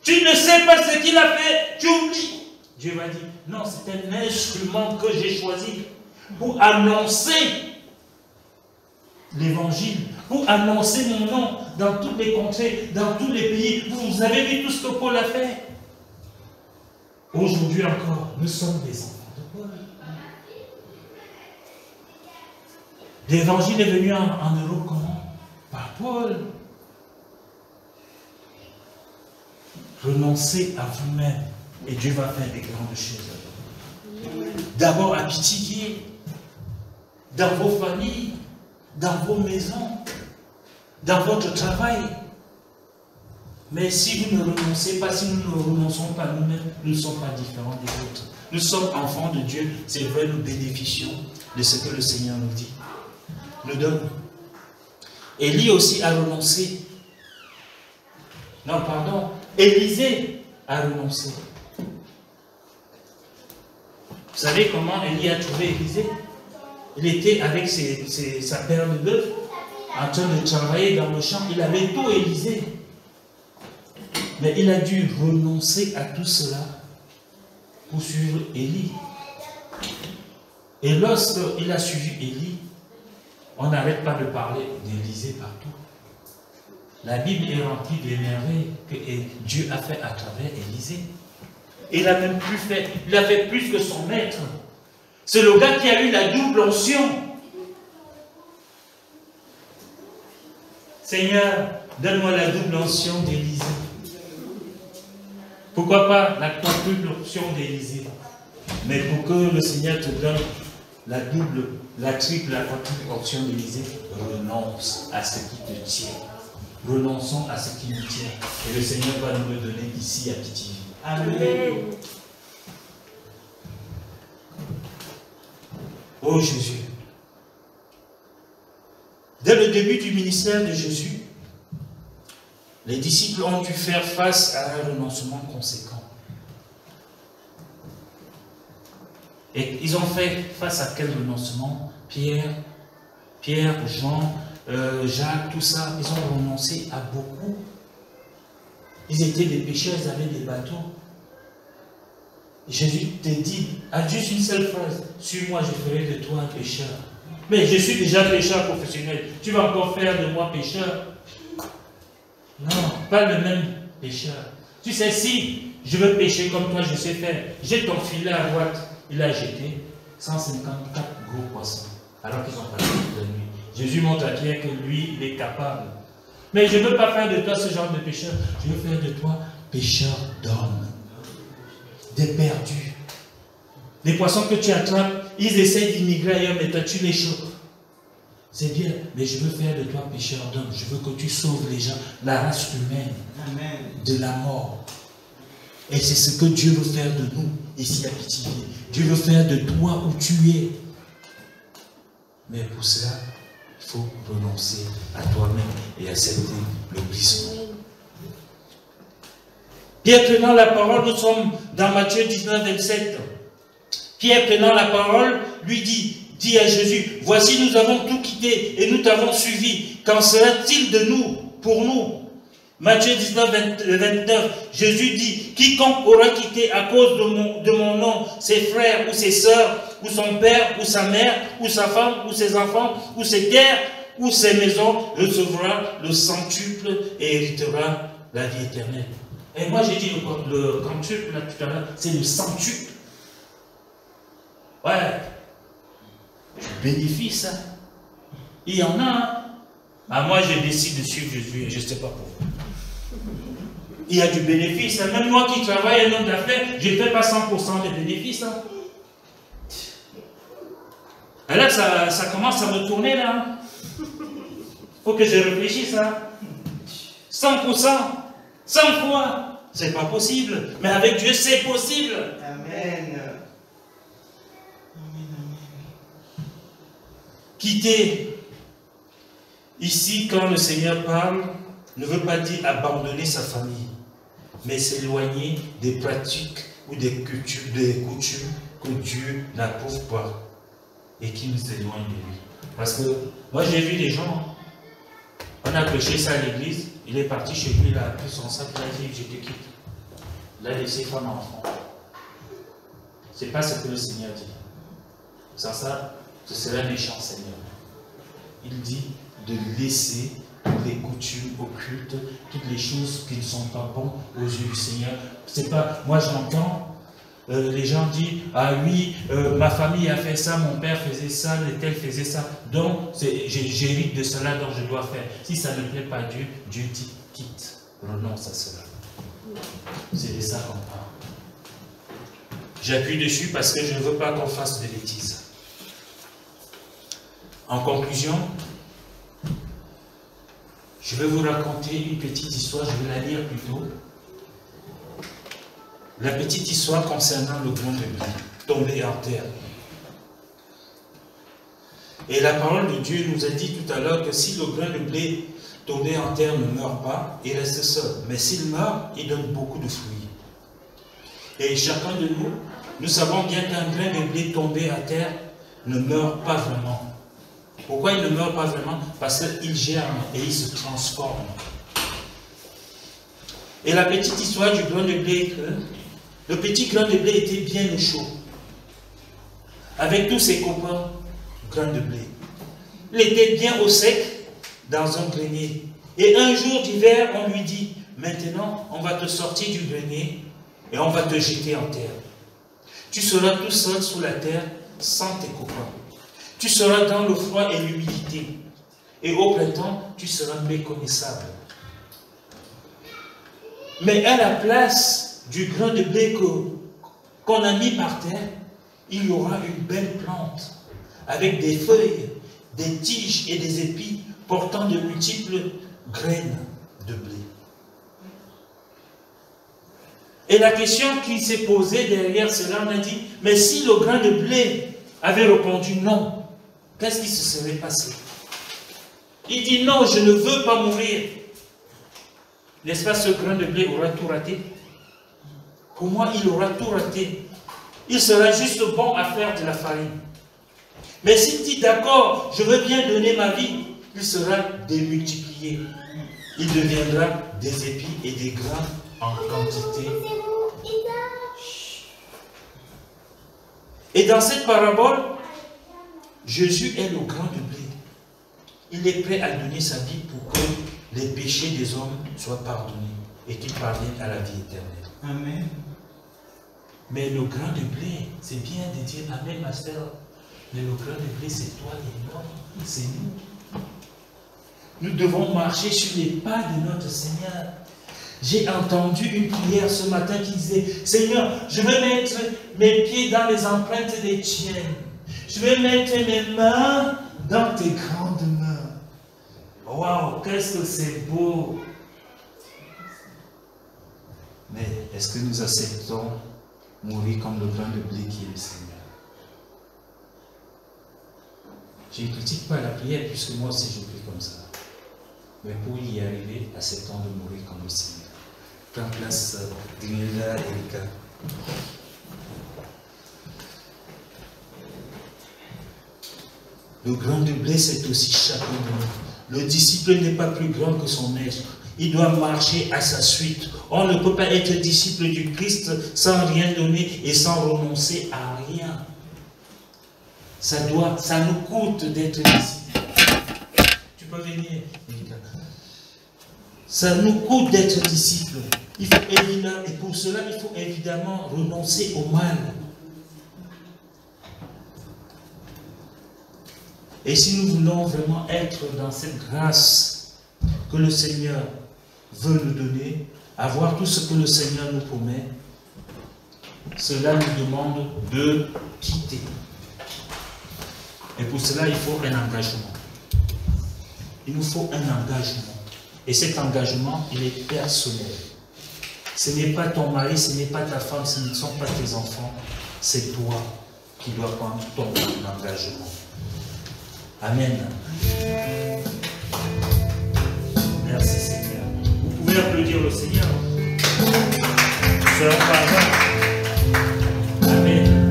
Tu ne sais pas ce qu'il a fait, tu oublies. Dieu va dire, non, c'est un instrument que j'ai choisi pour annoncer l'évangile, pour annoncer mon nom dans toutes les contrées, dans tous les pays. Vous avez vu tout ce que Paul a fait. Aujourd'hui encore, nous sommes des enfants de Paul. L'évangile est venu en Europe comment? Par Paul. Renoncez à vous-même et Dieu va faire des grandes choses. D'abord à Pitiguier, dans vos familles, dans vos maisons, dans votre travail. Mais si vous ne renoncez pas, si nous ne renonçons pas nous-mêmes, nous ne sommes pas différents des autres. Nous sommes enfants de Dieu, c'est vrai, nous bénéficions de ce que le Seigneur nous dit, nous donne. Élie aussi a renoncé. Non, pardon, Élisée a renoncé. Vous savez comment Élie a trouvé Élisée? Il était avec sa paire de bœufs, en train de travailler dans le champ. Il avait tout Élisée. Mais il a dû renoncer à tout cela pour suivre Élie. Et lorsqu'il a suivi Élie, on n'arrête pas de parler d'Élisée partout. La Bible est remplie des merveilles que Dieu a fait à travers Élisée. Il a même plus fait, il a fait plus que son maître. C'est le gars qui a eu la double onction. Seigneur, donne-moi la double onction d'Élisée. Pourquoi pas la quadruple onction d'Élisée? Mais pour que le Seigneur te donne la double, la triple, la quadruple onction d'Élisée, renonce à ce qui te tient. Renonçons à ce qui nous tient. Et le Seigneur va nous le donner ici à Pitiguier. Amen. Oh Jésus. Dès le début du ministère de Jésus, les disciples ont dû faire face à un renoncement conséquent. Et ils ont fait face à quel renoncement? Pierre, Jean, Jacques, tout ça, ils ont renoncé à beaucoup. Ils étaient des pécheurs, ils avaient des bateaux. Jésus te dit, à juste une seule phrase, suis-moi, je ferai de toi un pécheur. Mais je suis déjà pécheur professionnel, tu vas encore faire de moi pécheur? Non, pas le même pécheur. Tu sais, si je veux pécher comme toi, je sais faire, jette ton filet à droite. Il a jeté 154 gros poissons, alors qu'ils ont passé toute la nuit. Jésus montre à Pierre que lui, il est capable. Mais je ne veux pas faire de toi ce genre de pécheur. Je veux faire de toi pécheur d'hommes, des perdus. Les poissons que tu attrapes, ils essaient d'immigrer ailleurs, mais toi tu les chopes. C'est bien, mais je veux faire de toi pécheur d'hommes. Je veux que tu sauves les gens, la race humaine, Amen, de la mort. Et c'est ce que Dieu veut faire de nous, ici à Pitiguier. Dieu veut faire de toi où tu es. Mais pour cela, il faut renoncer à toi-même et accepter le brisement. Pierre prenant la parole, nous sommes dans Matthieu 19, 27. Pierre prenant la parole, lui dit à Jésus, voici nous avons tout quitté et nous t'avons suivi. Qu'en sera-t-il de nous, pour nous? Matthieu 19, 29, Jésus dit, quiconque aura quitté à cause de mon nom ses frères ou ses sœurs, ou son père ou sa mère, ou sa femme ou ses enfants, ou ses terres ou ses maisons, recevra le centuple et héritera la vie éternelle. Et moi j'ai dit le quintuple là tout à l'heure, c'est le centuple. Ouais, du bénéfice, hein. Il y en a, hein. Ah, moi je décide de suivre Jésus, je ne sais pas pourquoi. Il y a du bénéfice, hein. Même moi qui travaille un homme d'affaires, je ne fais pas 100% de bénéfices. Hein. Et là, ça commence à me tourner là. Il faut que je réfléchisse. Hein. 100%, 100 fois, c'est pas possible. Mais avec Dieu, c'est possible. Amen. Quitter. Ici, quand le Seigneur parle, ne veut pas dire abandonner sa famille, mais s'éloigner des pratiques ou des coutumes que Dieu n'approuve pas et qui nous éloignent de lui. Parce que moi j'ai vu des gens, on a prêché ça à l'église, il est parti chez lui, il a pris son sac, il a dit je te quitte. Il a laissé femme enfant. C'est pas ce que le Seigneur dit. Sans ça, ce serait un méchant Seigneur. Il dit de laisser toutes les coutumes occultes, toutes les choses qui ne sont pas bonnes aux yeux du Seigneur. C'est pas, moi j'entends, les gens disent, ah oui, ma famille a fait ça, mon père faisait ça, tel faisait ça, donc j'hérite de cela, donc je dois faire. Si ça ne plaît pas à Dieu, Dieu dit, quitte, renonce à cela. C'est de ça qu'on parle. J'appuie dessus parce que je ne veux pas qu'on fasse de bêtises. En conclusion, je vais vous raconter une petite histoire, je vais la lire plutôt. La petite histoire concernant le grain de blé tombé en terre. Et la parole de Dieu nous a dit tout à l'heure que si le grain de blé tombé en terre ne meurt pas, il reste seul. Mais s'il meurt, il donne beaucoup de fruits. Et chacun de nous, nous savons bien qu'un grain de blé tombé à terre ne meurt pas vraiment. Pourquoi il ne meurt pas vraiment? Parce qu'il germe et il se transforme. Et la petite histoire du grain de blé, le petit grain de blé était bien au chaud, avec tous ses copains grains de blé. Il était bien au sec dans un grenier. Et un jour d'hiver, on lui dit, maintenant, on va te sortir du grenier et on va te jeter en terre. Tu seras tout seul sous la terre, sans tes copains. Tu seras dans le froid et l'humidité. Et au printemps, tu seras méconnaissable. Mais à la place du grain de blé qu'on a mis par terre, il y aura une belle plante avec des feuilles, des tiges et des épis portant de multiples graines de blé. Et la question qui s'est posée derrière cela, on a dit, mais si le grain de blé avait répondu non, qu'est-ce qui se serait passé? Il dit non, je ne veux pas mourir. N'est-ce pas, ce grain de blé aura tout raté? Pour moi, il aura tout raté. Il sera juste bon à faire de la farine. Mais s'il dit d'accord, je veux bien donner ma vie, il sera démultiplié. Il deviendra des épis et des grains en quantité. Et dans cette parabole, Jésus est le grain de blé. Il est prêt à donner sa vie pour que les péchés des hommes soient pardonnés et qu'ils parviennent à la vie éternelle. Amen. Mais le grain de blé, c'est bien de dire Amen, ma sœur. Mais le grain de blé, c'est toi et moi, c'est nous. Nous devons marcher sur les pas de notre Seigneur. J'ai entendu une prière ce matin qui disait, Seigneur, je veux mettre mes pieds dans les empreintes des tiennes. Je vais mettre mes mains dans tes grandes mains. Waouh, qu'est-ce que c'est beau! Mais est-ce que nous acceptons mourir comme le grain de blé qui est le Seigneur? Je ne critique pas la prière puisque moi aussi je prie comme ça. Mais pour y arriver, acceptons de mourir comme le Seigneur. Prends place, Daniela, Erika. Le grain de blé, c'est aussi chacun de nous. Le disciple n'est pas plus grand que son maître. Il doit marcher à sa suite. On ne peut pas être disciple du Christ sans rien donner et sans renoncer à rien. Ça nous coûte d'être disciple. Tu peux venir, Erika. Ça nous coûte d'être disciple. Il faut évidemment, et pour cela, il faut évidemment renoncer au mal. Et si nous voulons vraiment être dans cette grâce que le Seigneur veut nous donner, avoir tout ce que le Seigneur nous promet, cela nous demande de quitter. Et pour cela, il faut un engagement. Il nous faut un engagement. Et cet engagement, il est personnel. Ce n'est pas ton mari, ce n'est pas ta femme, ce ne sont pas tes enfants. C'est toi qui dois prendre ton engagement. Amen. Merci Seigneur. Vous pouvez applaudir le Seigneur. Soyons pardon. Amen.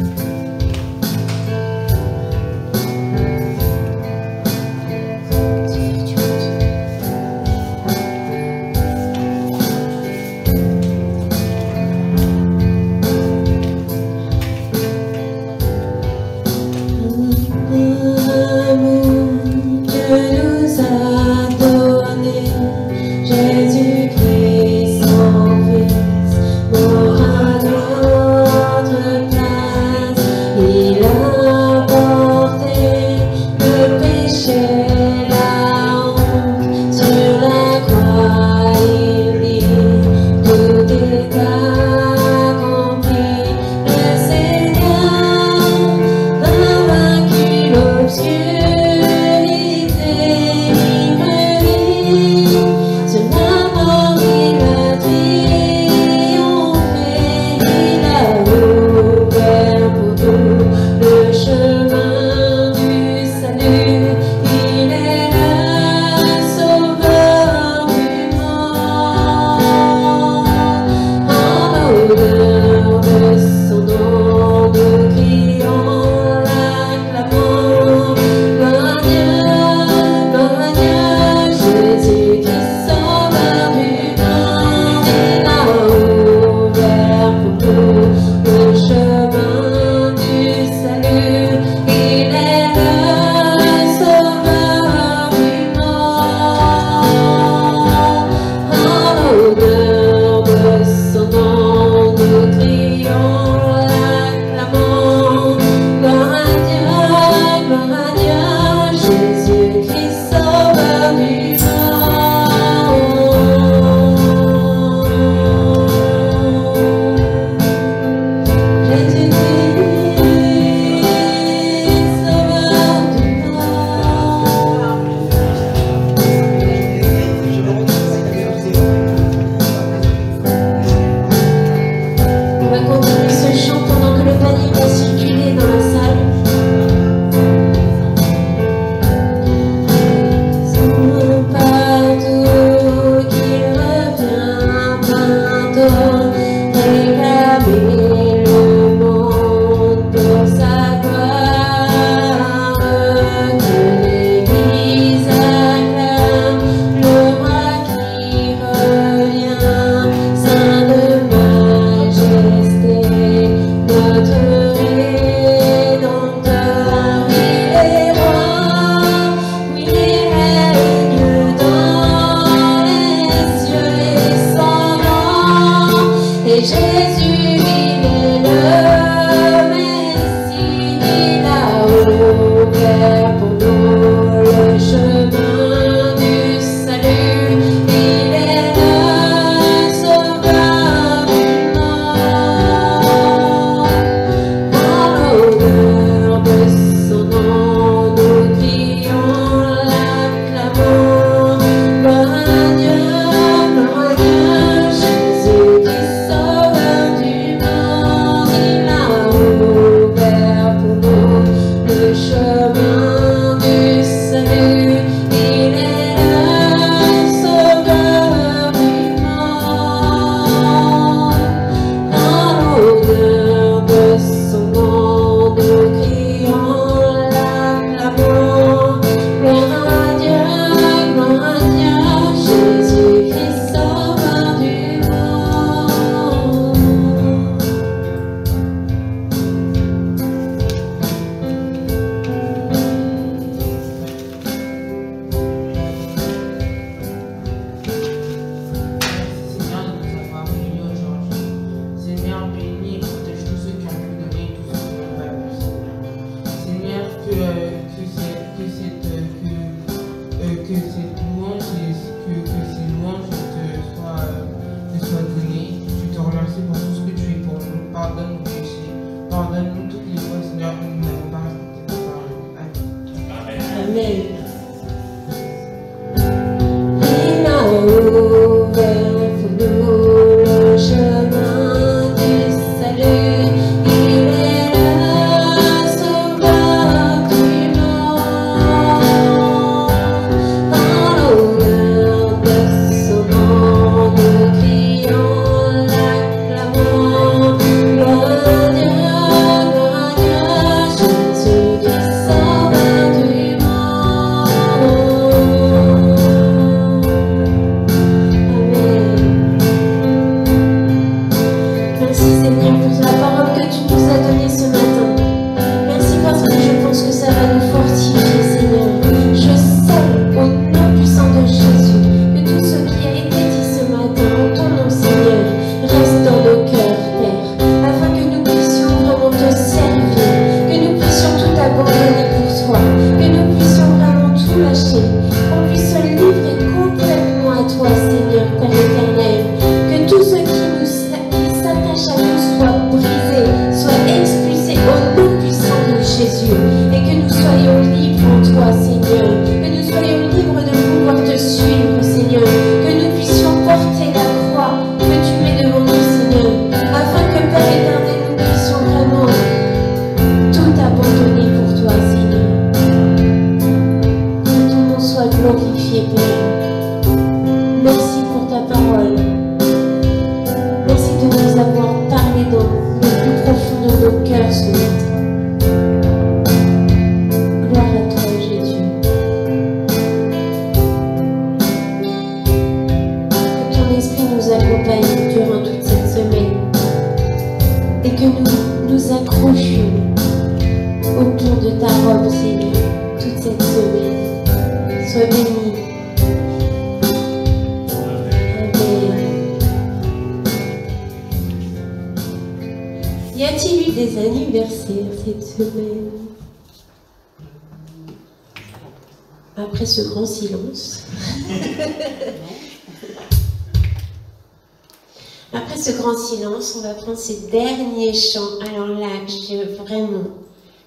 Jésus-Christ, son Fils, pour adorer. va continuer ce chant pendant que le panier va circuler dans la salle. Partout qu'il revient bientôt, réclamer le monde pour sa gloire, que l'Église acclame le roi qui revient, Saint de majesté, notre Rédempteur, il est roi, oui, il règne dans les cieux et sans nom, et Jésus, il est le Messie, il a ouvert pour nous le chemin du salut, il est le sauveur du monde. En l'honneur de son nom, nous crions, l'acclamons, gloire à Dieu, Jésus qui sauveur du monde, il a ouvert pour nous le chemin du salut, il est le sauveur du monde. En l'honneur de son nom, nous crions, l'acclamons, gloire à Dieu, Jésus Christ sauveur du monde. Seigneur, de nous avoir réunis aujourd'hui. Seigneur, bénis et protège tous ceux qui ont pu donner, tous ceux qui n'ont pas pu, Seigneur. Seigneur, que cette louange te soit donnée. Je te remercie pour tout ce que tu fais pour nous. Pardonne nos péchés. Pardonne-nous toutes les fois, Seigneur, que nous n'avons pas respecté ta parole. Amen. Amen. Il a ouvert pour nous le chemin du salut, il est le sauveur du monde. En l'honneur de son nom, nous crions, l'acclamons, gloire à Dieu, Jésus Christ sauveur du monde. Amen. Merci Seigneur pour la parole que tu nous as donnée ce matin. Merci parce que je pense que ça va nous fortifier, Seigneur. Je sais au nom puissant de Jésus que tout ce qui a été dit ce matin en ton nom, Seigneur, reste dans nos cœurs, Père, afin que nous puissions vraiment te servir, que nous puissions tout abandonner pour toi, que nous puissions vraiment tout lâcher, qu'on puisse se livrer complètement à toi, Seigneur, Père éternel, que tout ce qui s'attache à nous soit brisé, soit expulsé au nom puissant de Jésus, et que nous soyons libres en toi, Seigneur, que nous soyons libres de pouvoir te suivre, Seigneur, que nous puissions porter la croix que tu mets devant nous, Seigneur, afin que, Père éternel, nous puissions vraiment tout abandonner pour toi, Seigneur. Que ton nom soit glorifié, Père. Merci pour ta parole. Merci de nous avoir parlé dans le plus profond de nos cœurs ce matin. Gloire à toi, Jésus. Que ton esprit nous accompagne durant toute cette semaine et que nous nous accrochions autour de ta robe, Seigneur, toute cette semaine. Sois béni. Amen. Y a-t-il eu des anniversaires cette semaine? Après ce grand silence. Après ce grand silence, on va prendre ces derniers chants. Alors là,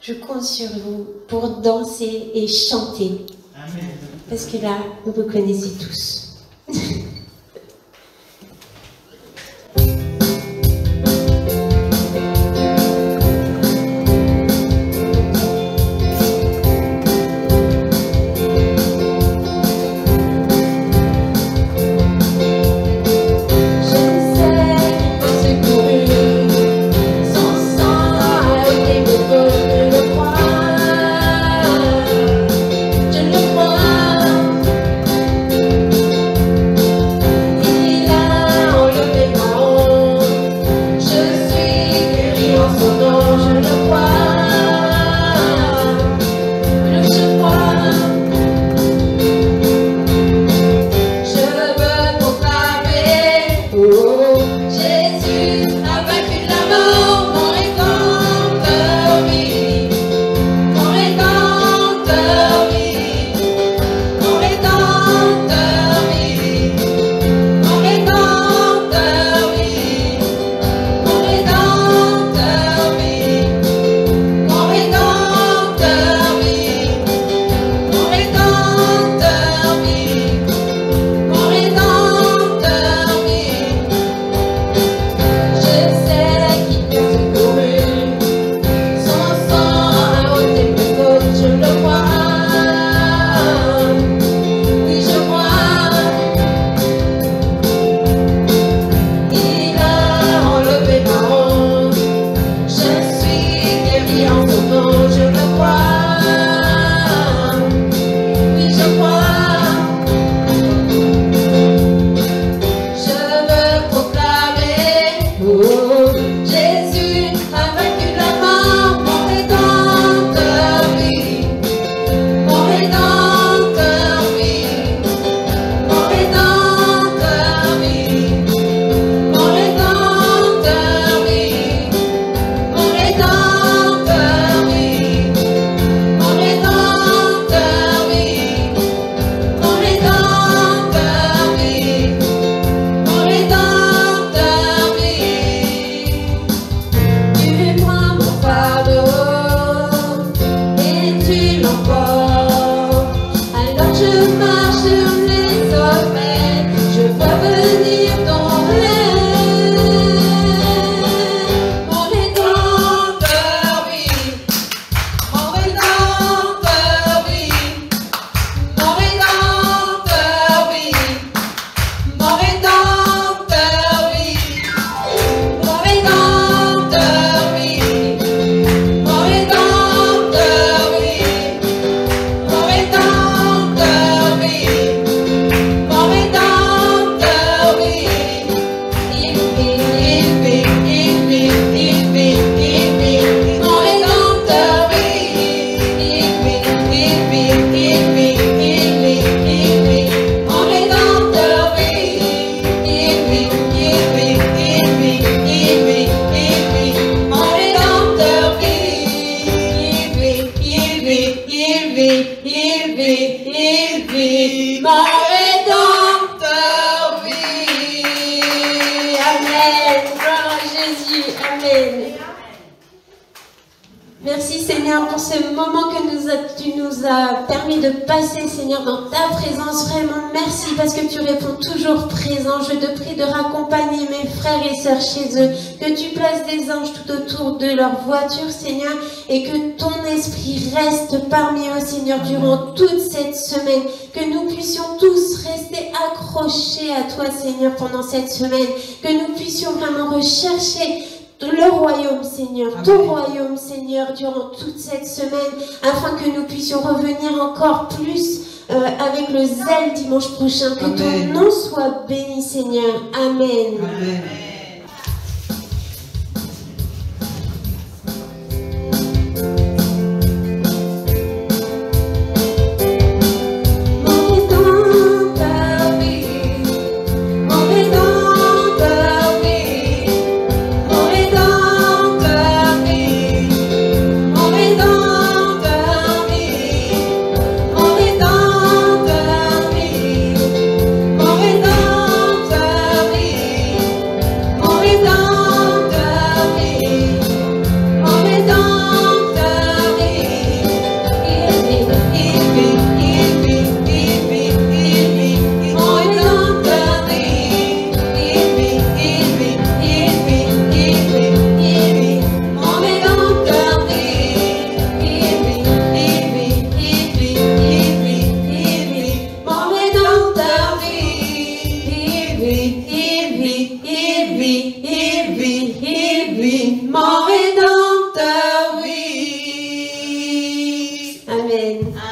je compte sur vous pour danser et chanter. Amen. Parce que là, vous vous connaissez tous. Jésus. Amen. Merci Seigneur pour ce moment que tu nous as permis de passer, Seigneur, dans ta présence. Vraiment, merci parce que tu réponds toujours présent. Je te prie de raccompagner mes frères et sœurs chez eux, que tu places des anges tout autour de leur voiture, Seigneur, et que ton esprit reste parmi eux, Seigneur, durant toute cette semaine. Que nous puissions tous rester accrochés à toi, Seigneur, pendant cette semaine. Que nous puissions vraiment rechercher le royaume, Seigneur, ton royaume, Seigneur, durant toute cette semaine, afin que nous puissions revenir encore plus avec le zèle dimanche prochain. Que ton nom soit béni, Seigneur. Amen. Amen. Amen.